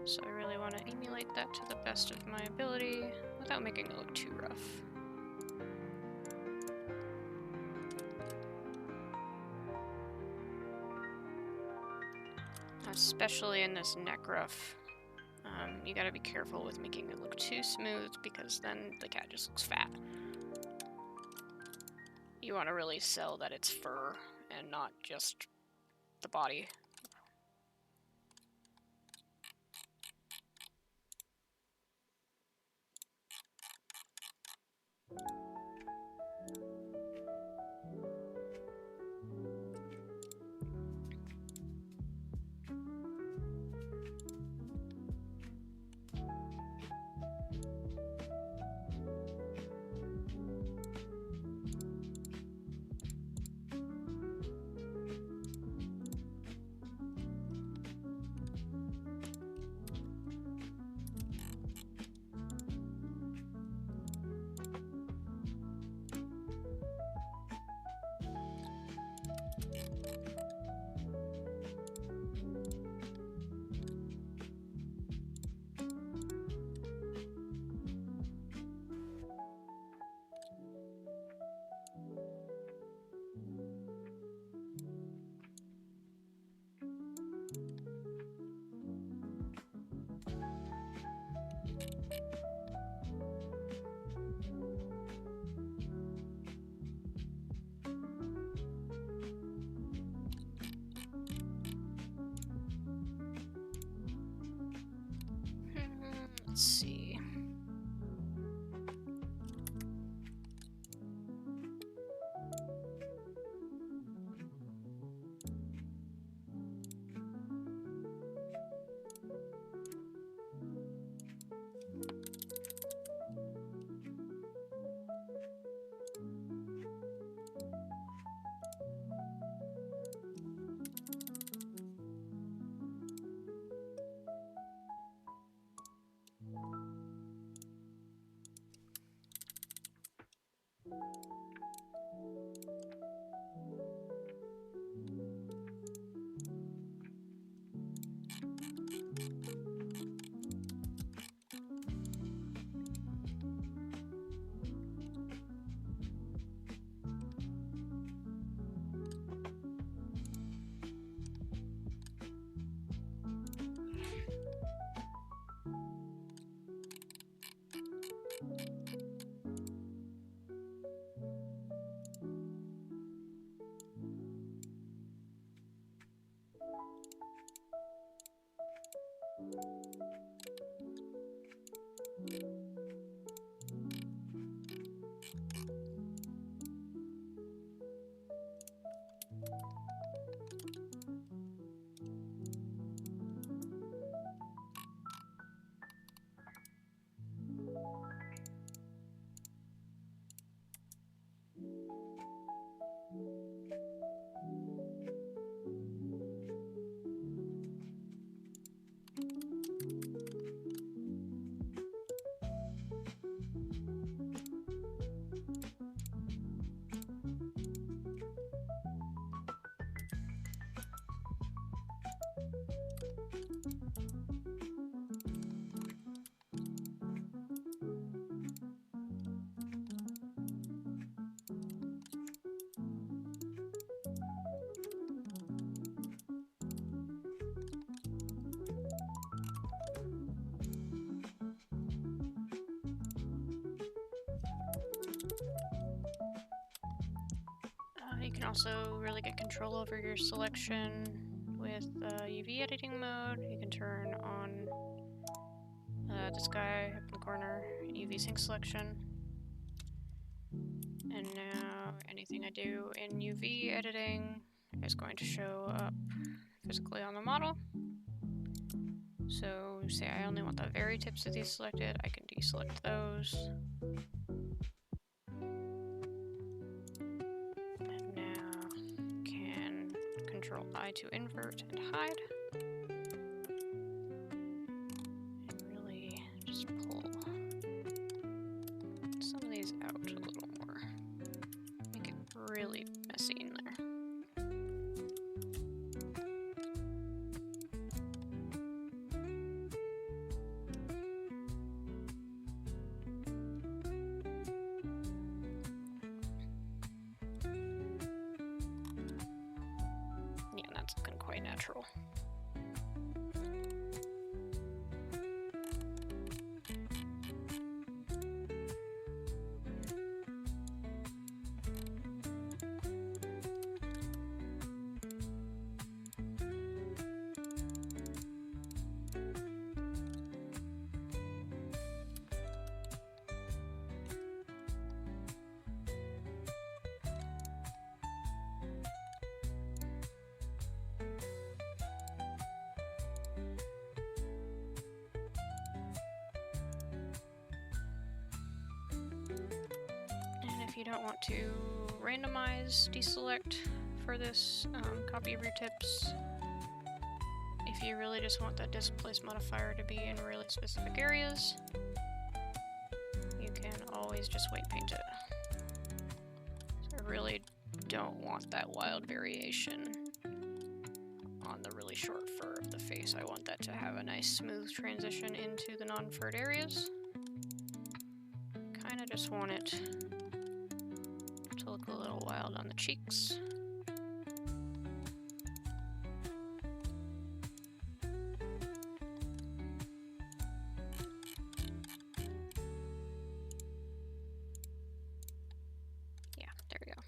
So I really want to emulate that to the best of my ability without making it look too rough. Especially in this neck ruff, you gotta be careful with making it look too smooth, because then the cat just looks fat. You want to really sell that it's fur and not just the body. Let's see. can also really get control over your selection with UV editing mode. You can turn on this guy up in the corner, UV sync selection. And now anything I do in UV editing is going to show up physically on the model. So say I only want the very tips of these selected, I can deselect those. And now can Control I to invert and hide. And really just pull some of these out a little more. Make it really messy in there. Yeah, that's looking quite natural. If you don't want to randomize deselect for this copy of your tips, if you really just want that displace modifier to be in really specific areas, you can always just weight paint it. So I really don't want that wild variation on the really short fur of the face. I want that to have a nice smooth transition into the non-furred areas. Kinda just want it to look a little wild on the cheeks. Yeah, there we go.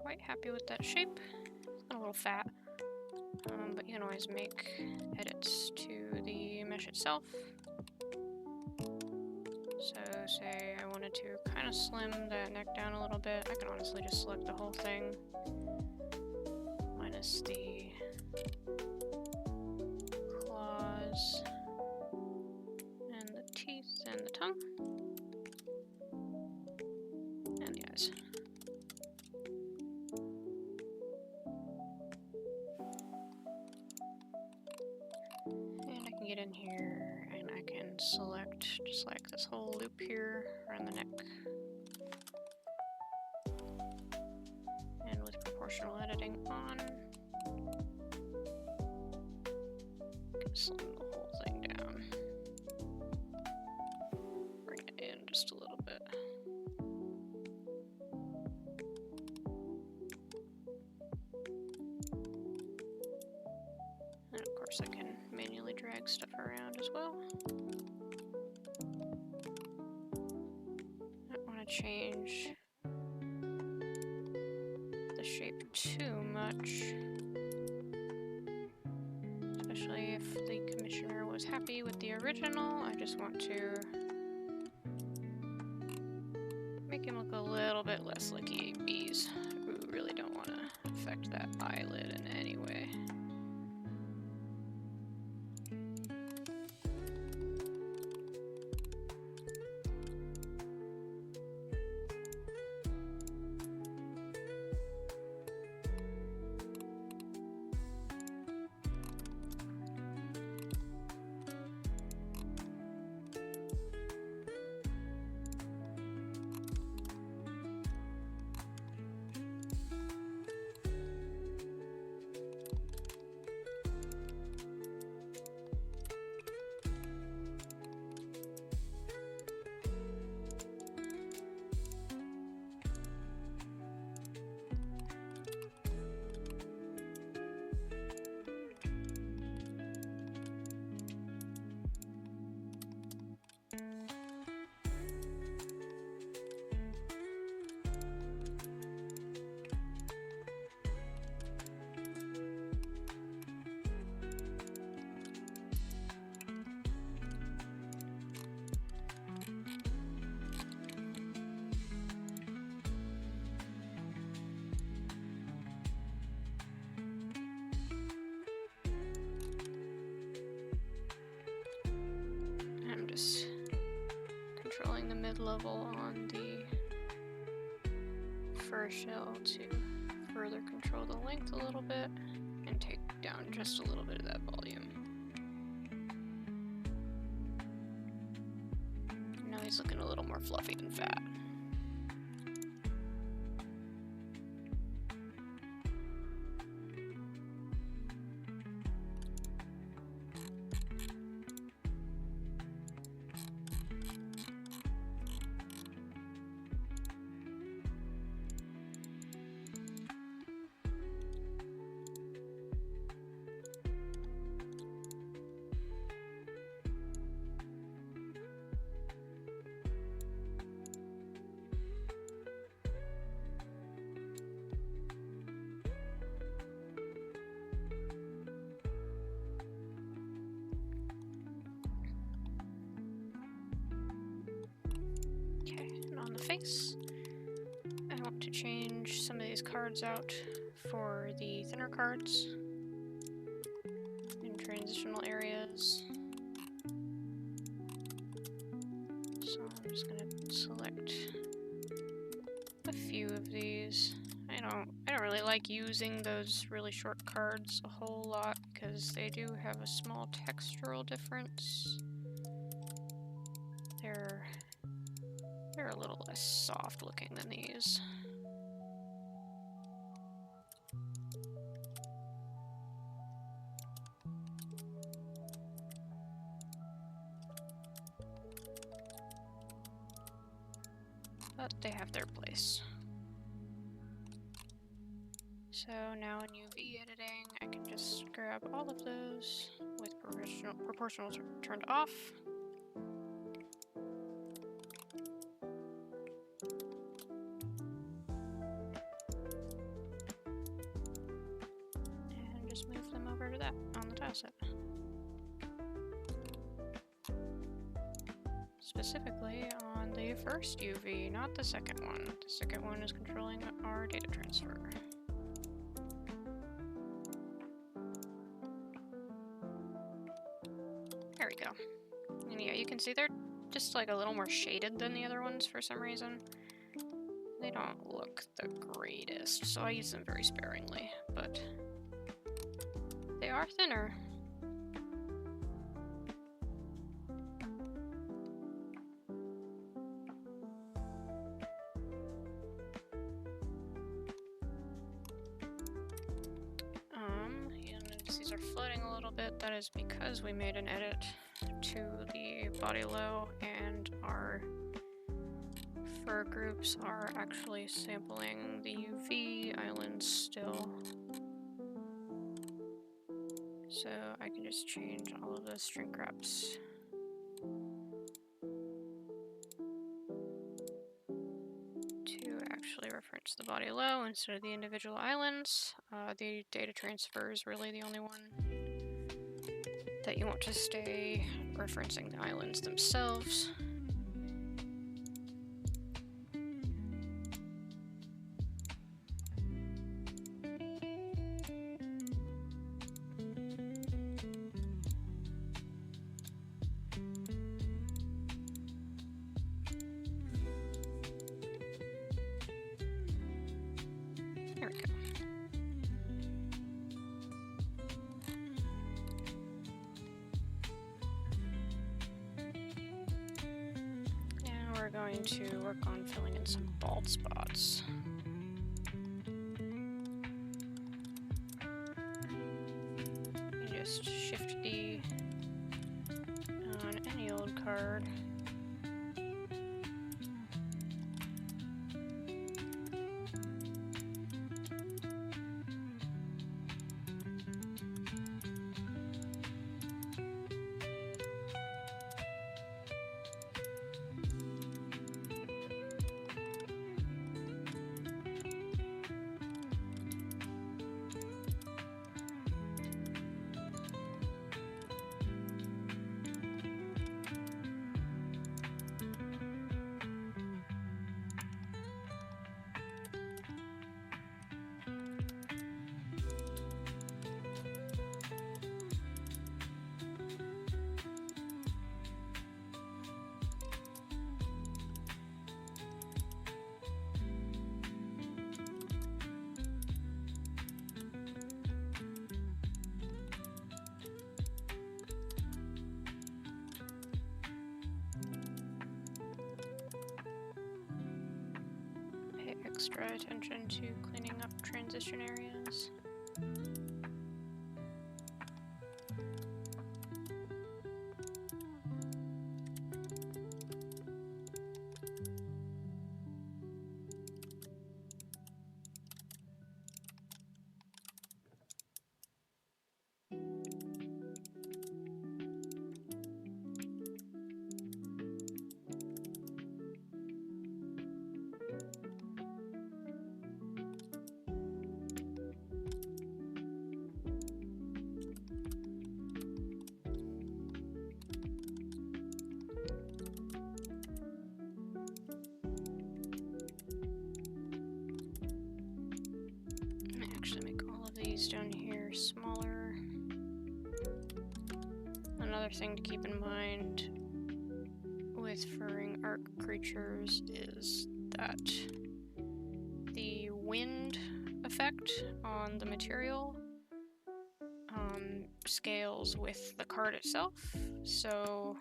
Quite happy with that shape. It's a little fat, but you can always make edits to the mesh itself. So say I wanted to kind of slim that neck down a little bit, I can honestly just select the whole thing, minus the claws and the teeth and the tongue and the eyes. Get in here and I can select just like this whole loop here around the neck. And with proportional editing on, I can slim the whole thing down. Bring it in just a little bit. And of course I can manually drag stuff around as well. I don't want to change the shape too much, especially if the commissioner was happy with the original. I just want to make him look a little bit less like he ate bees. Ooh, really don't want to affect that eyelid in any way. just controlling the mid-level on the fur shell to further control the length a little bit and take down just a little bit of that volume. Now he's looking a little more fluffy and fat. Face. I want to change some of these cards out for the thinner cards in transitional areas. So I'm just going to select a few of these. I don't really like using those really short cards a whole lot because they do have a small textural difference. They're a little less soft looking than these. But they have their place. So now in UV editing, I can just grab all of those with proportional turned off. Move them over to that on the tile set. Specifically on the first UV, not the second one. The second one is controlling our data transfer. There we go. And yeah, you can see they're just like a little more shaded than the other ones for some reason. They don't look the greatest, so I use them very sparingly, but they are thinner. You'll notice these are floating a little bit. That is because we made an edit to the body low, and our fur groups are actually sampling the UV islands still. So I can just change all of those shrink wraps to actually reference the body low instead of the individual islands. The data transfer is really the only one that you want to stay referencing the islands themselves. There we go. Now we're going to work on filling in some bald spots. You just shift D on any old card. extra attention to cleaning up transition areas. Down here smaller. Another thing to keep in mind with furring Ark creatures is that the wind effect on the material scales with the card itself, so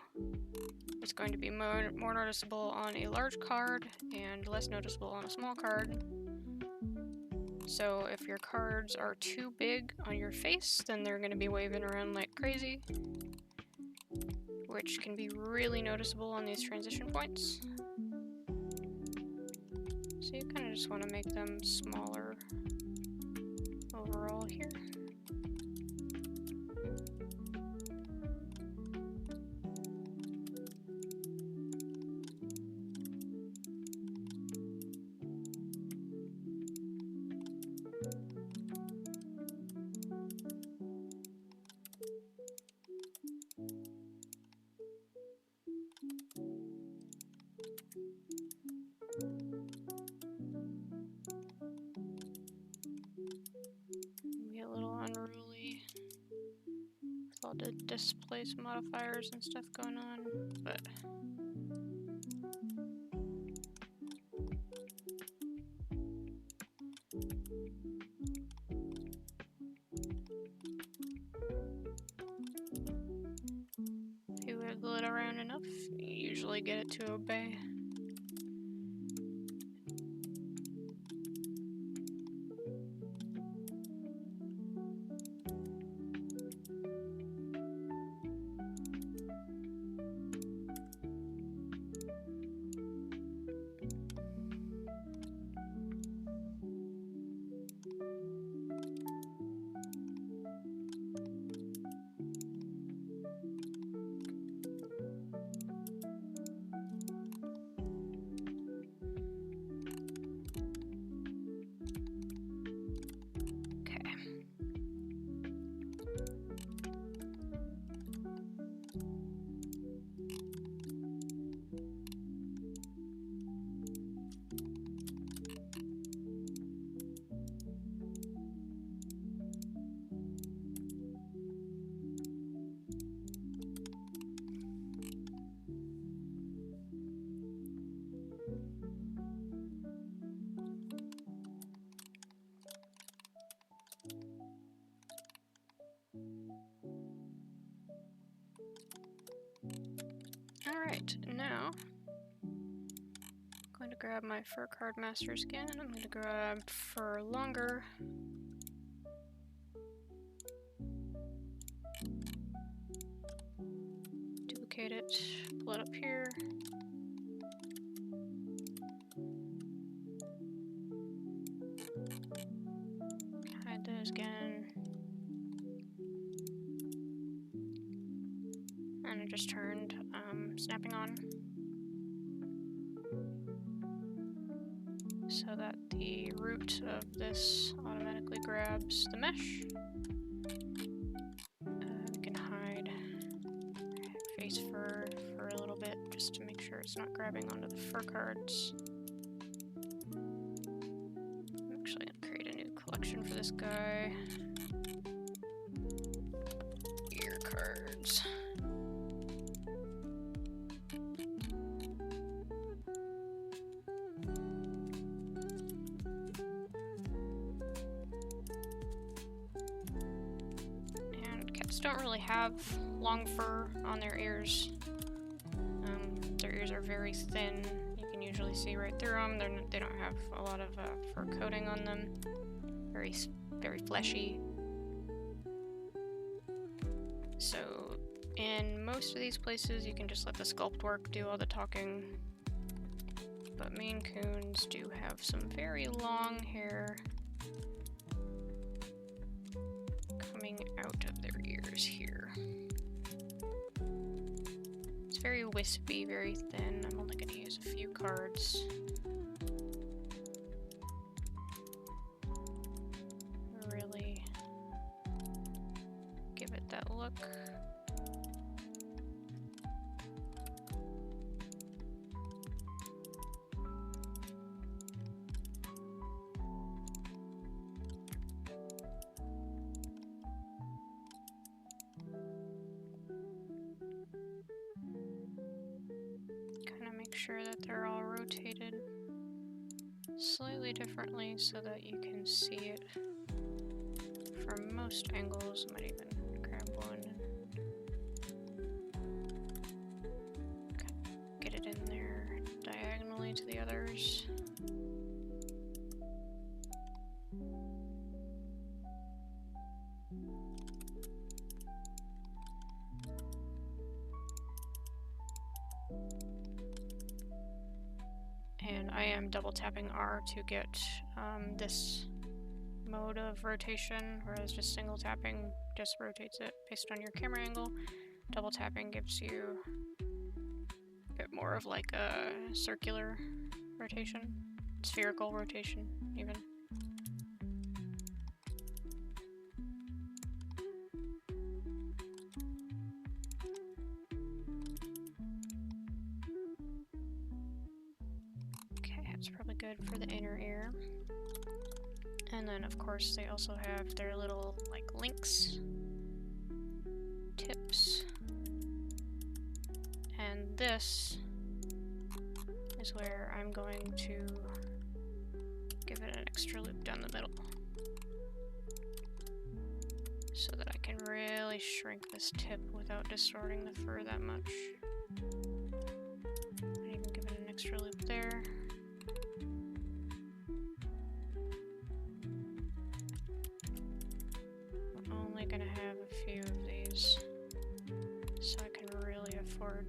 it's going to be more noticeable on a large card and less noticeable on a small card. So if your cards are too big on your face, then they're going to be waving around like crazy, which can be really noticeable on these transition points. So you kind of just want to make them smaller overall here. To displace modifiers and stuff going on, but if you wiggle it around enough, you usually get it to obey. Alright, now I'm going to grab my Fur Card Master skin. I'm going to grab Fur Longer. Duplicate it, pull it up here. Hide those again. And it just turned snapping on, so that the root of this automatically grabs the mesh. We can hide face fur for a little bit just to make sure it's not grabbing onto the fur cards. I'm actually going to create a new collection for this guy. Ear cards. Don't really have long fur on their ears. Their ears are very thin. You can usually see right through them. They don't have a lot of fur coating on them. Very fleshy. So in most of these places, you can just let the sculpt work do all the talking. But Maine Coons do have some very long hair coming out of their ears here. It's very wispy, very thin. I'm only going to use a few cards. Really give it that look. Sure that they're all rotated slightly differently so that you can see it from most angles. I might even grab one and get it in there diagonally to the others. And I am double tapping R to get this mode of rotation, whereas just single tapping just rotates it based on your camera angle. Double tapping gives you a bit more of like a circular rotation, spherical rotation even. It's probably good for the inner ear. And then of course they also have their little like links tips. And this is where I'm going to give it an extra loop down the middle so that I can really shrink this tip without distorting the fur that much. And even give it an extra loop there. Gonna have a few of these so I can really afford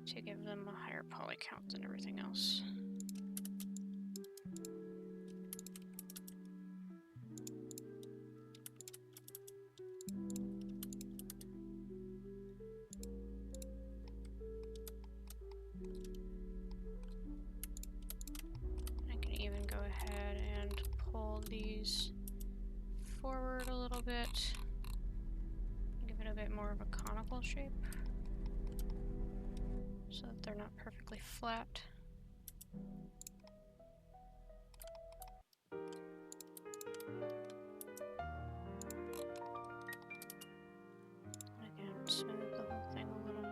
to give them a higher poly count than everything else. These forward a little bit, give it a bit more of a conical shape so that they're not perfectly flat. Again, smooth the whole thing a little bit.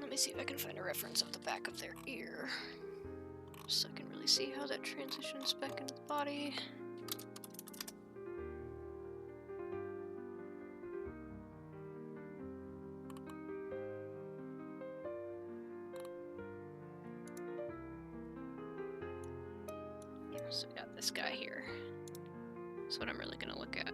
Let me see if I can find a reference of the back of their ear so I can really see how that transitions back into the body. Yeah, so I got this guy here. That's what I'm really gonna look at.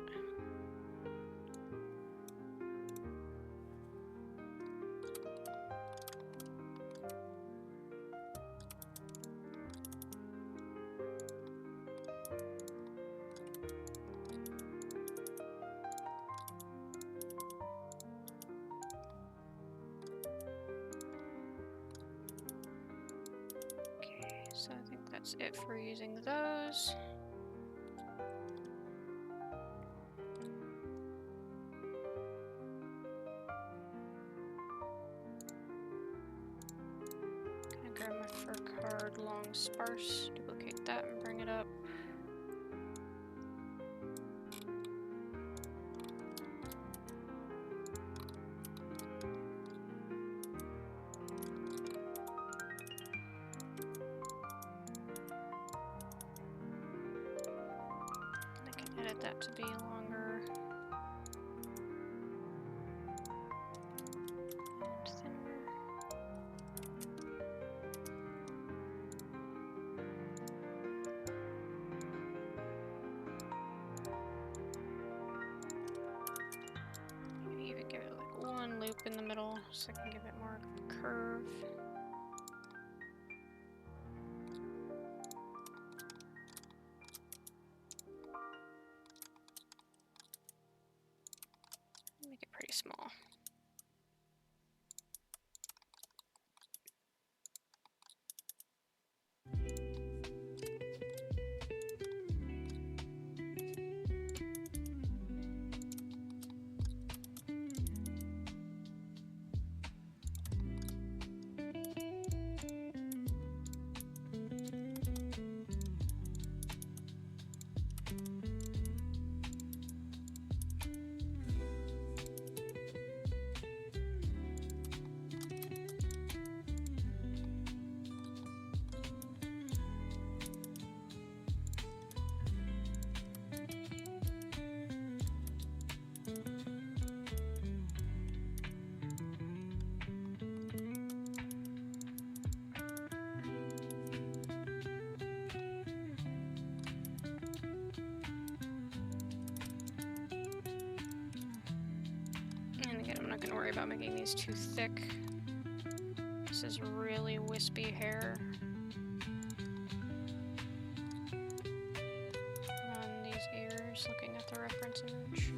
that's it for using those. Gonna grab my fur card long sparse, duplicate that and bring it up. That to be longer and thinner. Maybe even give it like one loop in the middle so I can give it more curve. Make it pretty small. I'm not going to worry about making these too thick. This is really wispy hair on these ears, looking at the reference image.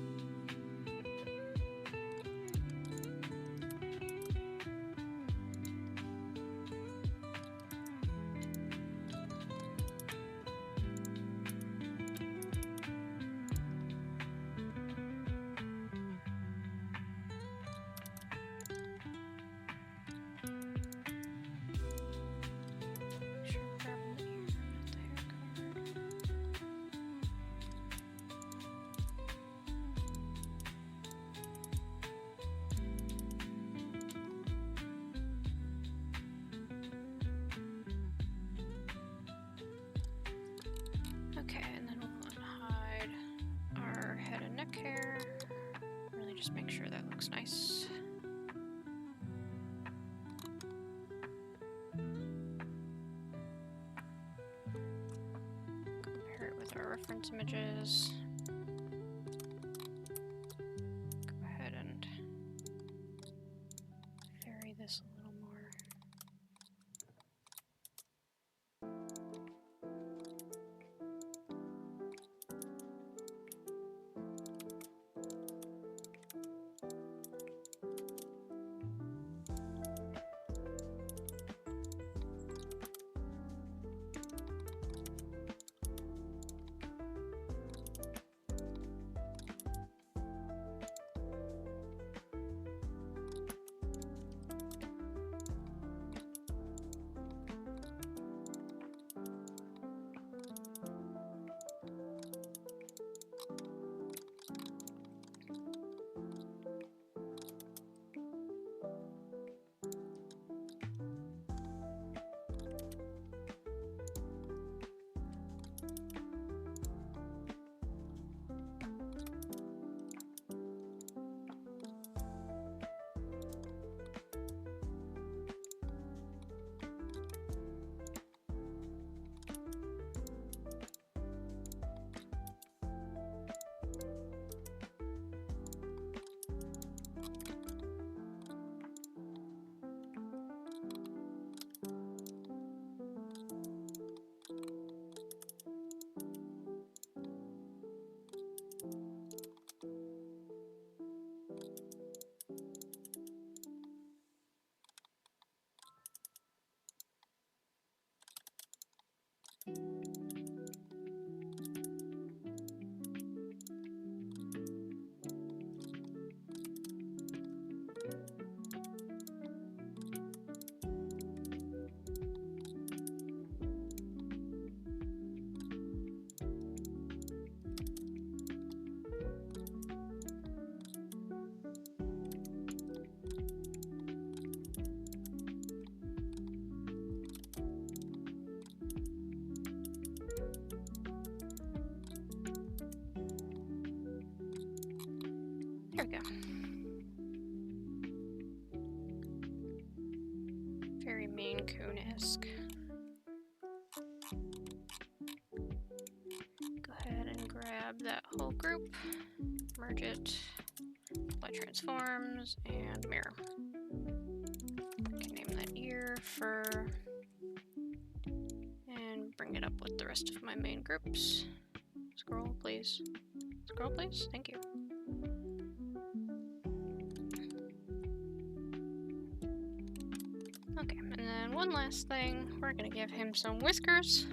Okay, and then we'll hide our head and neck hair. Really just make sure that looks nice. Compare it with our reference images. Go ahead and vary this a little more. Maine Coon-esque. Go ahead and grab that whole group, merge it, apply transforms, and mirror. I can name that ear, fur, and bring it up with the rest of my main groups. Scroll, please. Scroll, please. Thank you. Okay, and then one last thing. We're gonna give him some whiskers.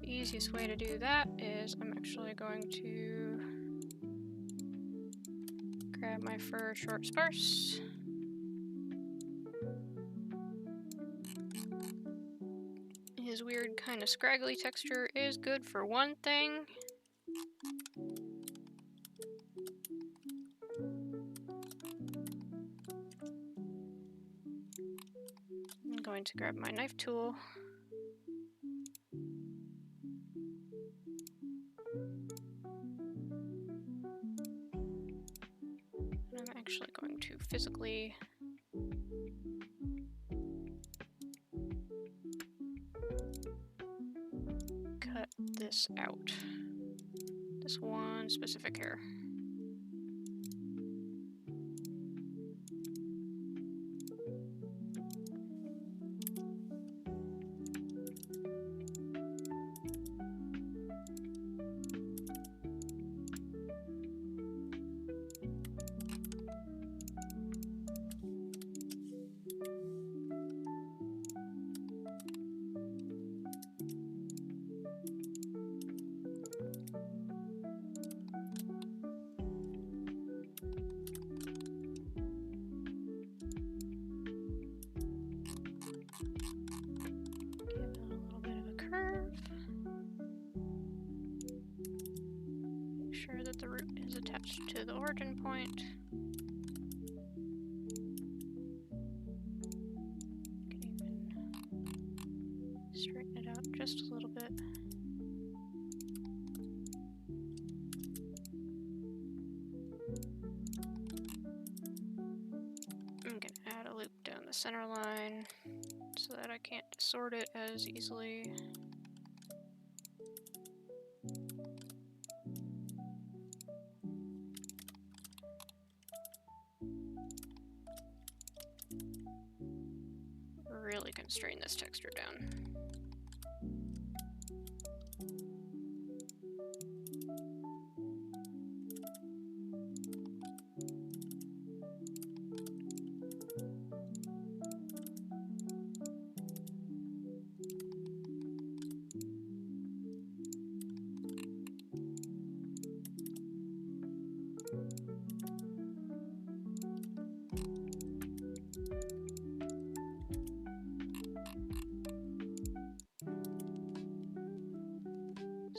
The easiest way to do that is I'm actually going to grab my fur short sparse. His weird kind of scraggly texture is good for one thing. I'm going to grab my knife tool. And I'm actually going to physically cut this out. This one specific hair. Sure that the root is attached to the origin point. Can even straighten it out just a little bit. I'm gonna add a loop down the center line so that I can't distort it as easily. Really constrain this texture down.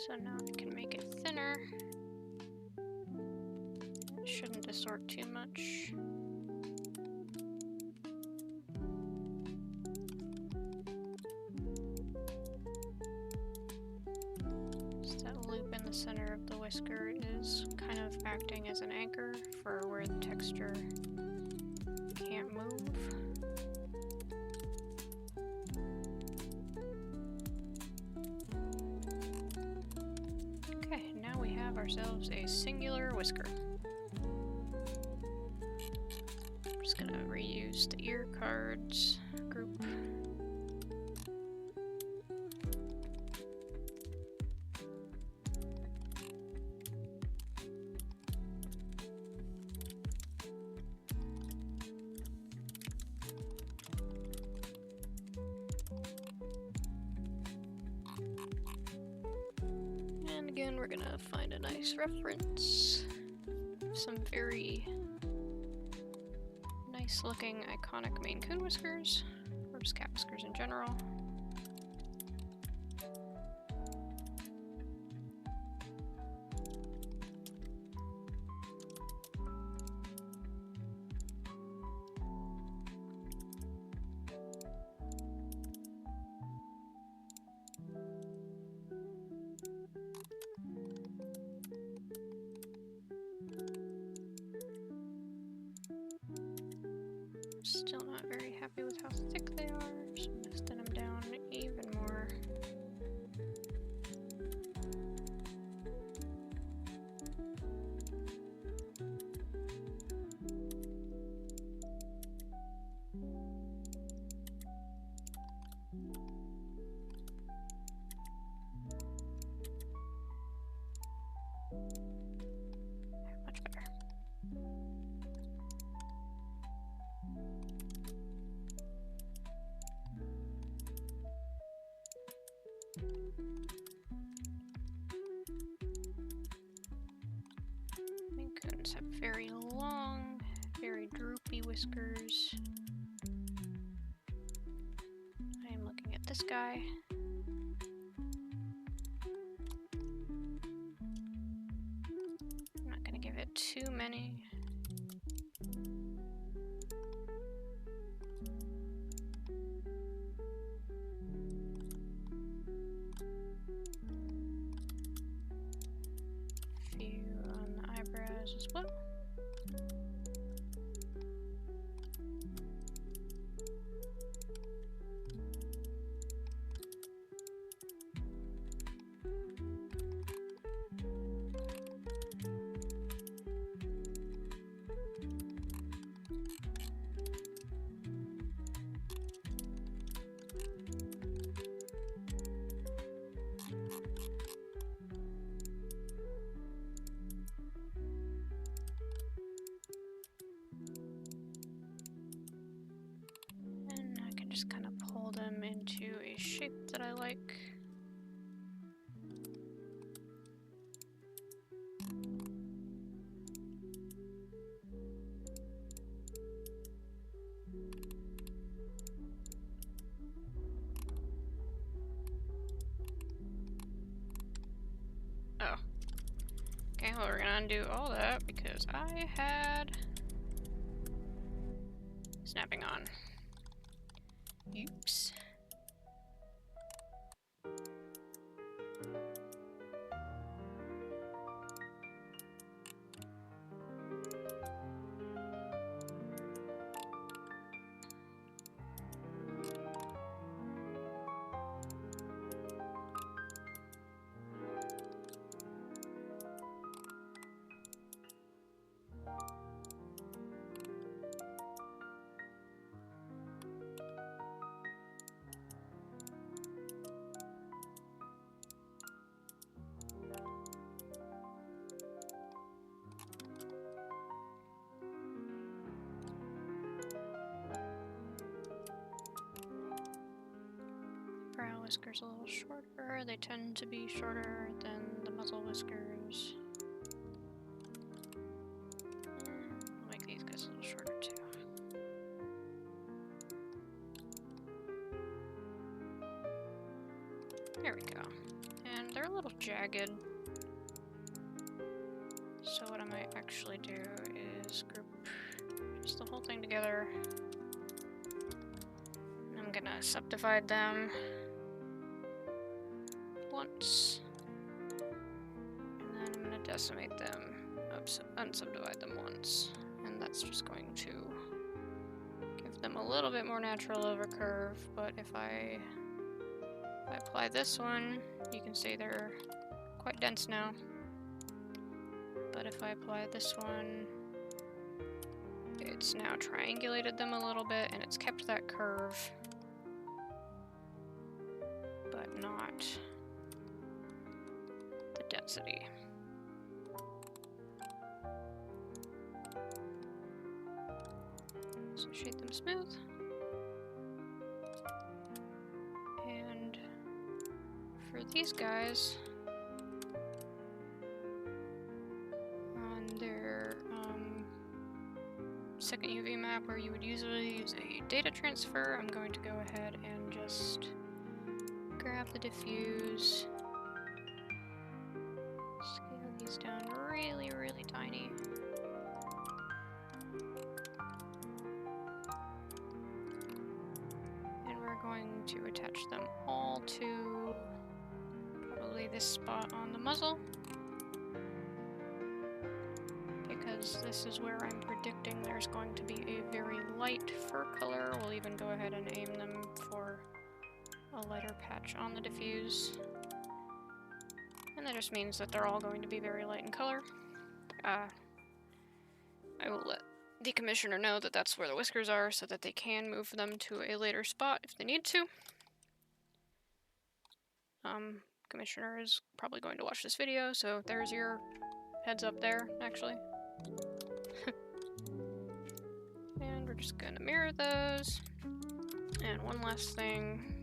So now I can make it thinner. It shouldn't distort too much. So that loop in the center of the whisker is kind of acting as an anchor for where the texture can't move. Ourselves a singular whisker. I'm just gonna reuse the ear cards group. And again, we're gonna find a nice reference. Some very nice looking iconic Maine Coon whiskers, or just cat whiskers in general. Still not very happy with how ones have very long, very droopy whiskers. I am looking at this guy. I'm not gonna give it too many. Few on the eyebrows as well. And I can just kind of pull them into a shape that I like. Oh. Okay, well, we're gonna undo all that because I had snapping on. Oops. Brow whiskers a little shorter. They tend to be shorter than the muzzle whiskers. I'll make these guys a little shorter too. There we go. And they're a little jagged. So what I might actually do is group just the whole thing together. And I'm gonna subdivide them once. And then I'm gonna decimate them, unsubdivide them once. And that's just going to give them a little bit more natural overcurve, but if I apply this one, you can see they're quite dense now. But if I apply this one, it's now triangulated them a little bit and it's kept that curve, but not the density. So shade them smooth. And for these guys, on their second UV map where you would usually use a data transfer, I'm going to go ahead and just grab the diffuse, scale these down really, really tiny. And we're going to attach them all to probably this spot on the muzzle, because this is where I'm predicting there's going to be a very light fur color. We'll even go ahead and aim them for a lighter patch on the diffuse. And that just means that they're all going to be very light in color. I will let the commissioner know that that's where the whiskers are so that they can move them to a later spot if they need to. Commissioner is probably going to watch this video, so there's your heads up there, actually. And we're just gonna mirror those. And one last thing.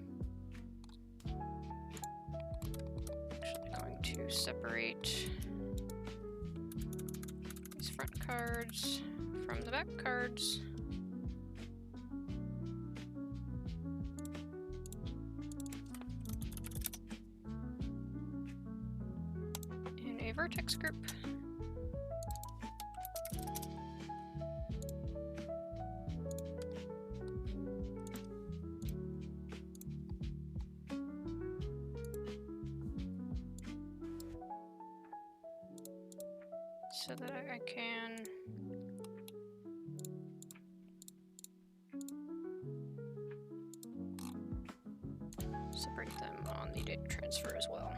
Actually going to separate these front cards from the back cards. In a vertex group. So that I can separate them on the data transfer as well.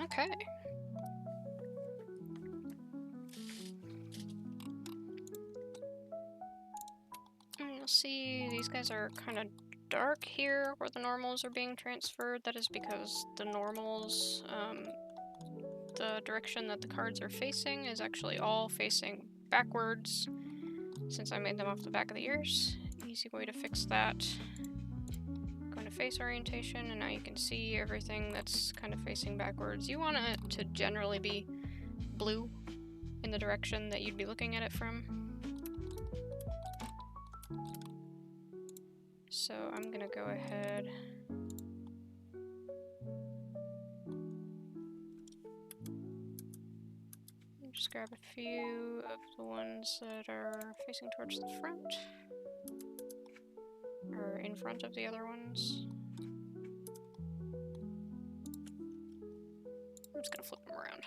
Okay. And you'll see these guys are kind of dark here where the normals are being transferred. That is because the normals, the direction that the cards are facing is actually all facing backwards since I made them off the back of the ears. Easy way to fix that. Going to face orientation, and now you can see everything that's kind of facing backwards. You want it to generally be blue in the direction that you'd be looking at it from. So I'm gonna go ahead and just grab a few of the ones that are facing towards the front, or in front of the other ones. I'm just gonna flip them around.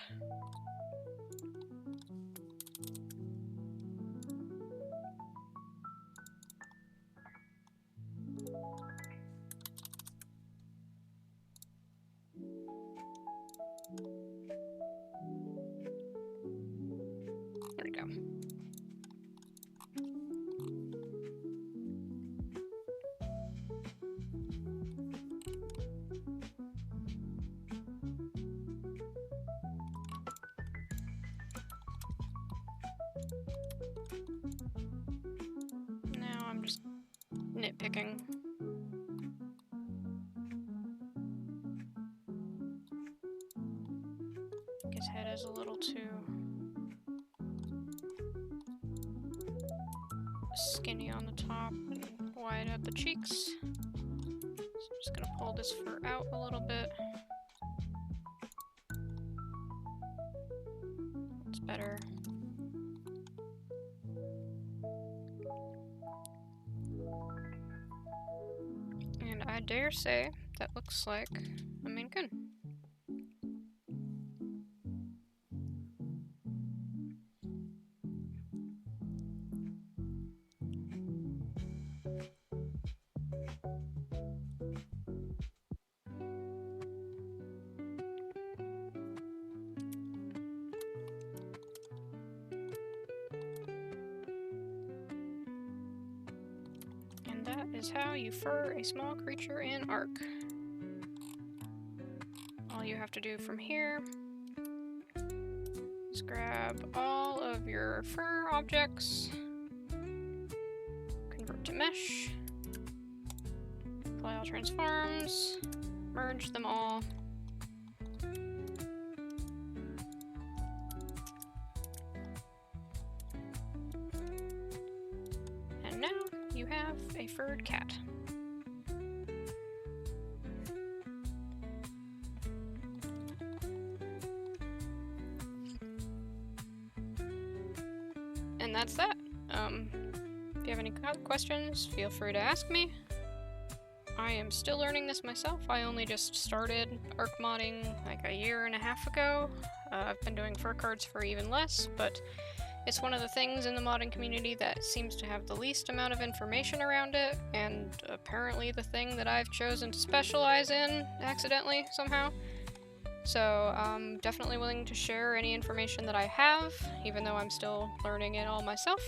There we go. Now I'm just nitpicking. His head is a little too skinny on the top and wide at the cheeks. So I'm just gonna pull this fur out a little bit. It's better. And I dare say that looks like a main gun. That is how you fur a small creature in Ark. All you have to do from here is grab all of your fur objects, convert to mesh, apply all transforms, merge them all, and now you have a furred cat. And that's that. If you have any questions, feel free to ask me. I am still learning this myself. I only just started Ark modding like a year and a half ago. I've been doing fur cards for even less, but it's one of the things in the modding community that seems to have the least amount of information around it, and apparently the thing that I've chosen to specialize in accidentally somehow. So I'm definitely willing to share any information that I have, even though I'm still learning it all myself.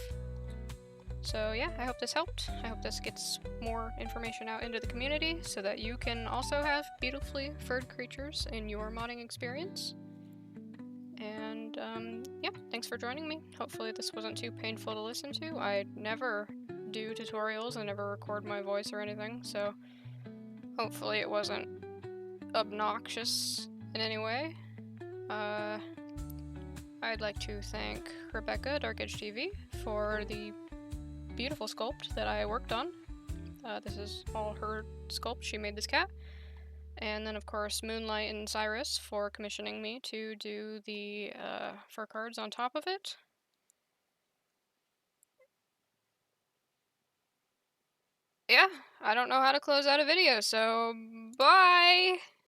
So yeah, I hope this helped. I hope this gets more information out into the community so that you can also have beautifully furred creatures in your modding experience. And yeah, thanks for joining me. Hopefully this wasn't too painful to listen to. I never do tutorials, I never record my voice or anything, so hopefully it wasn't obnoxious in any way. I'd like to thank Rebecca at ArkEdge for the beautiful sculpt that I worked on. This is all her sculpt. She made this cat. And then, of course, Moonlight and Cyrus for commissioning me to do the fur cards on top of it. Yeah, I don't know how to close out a video, so bye!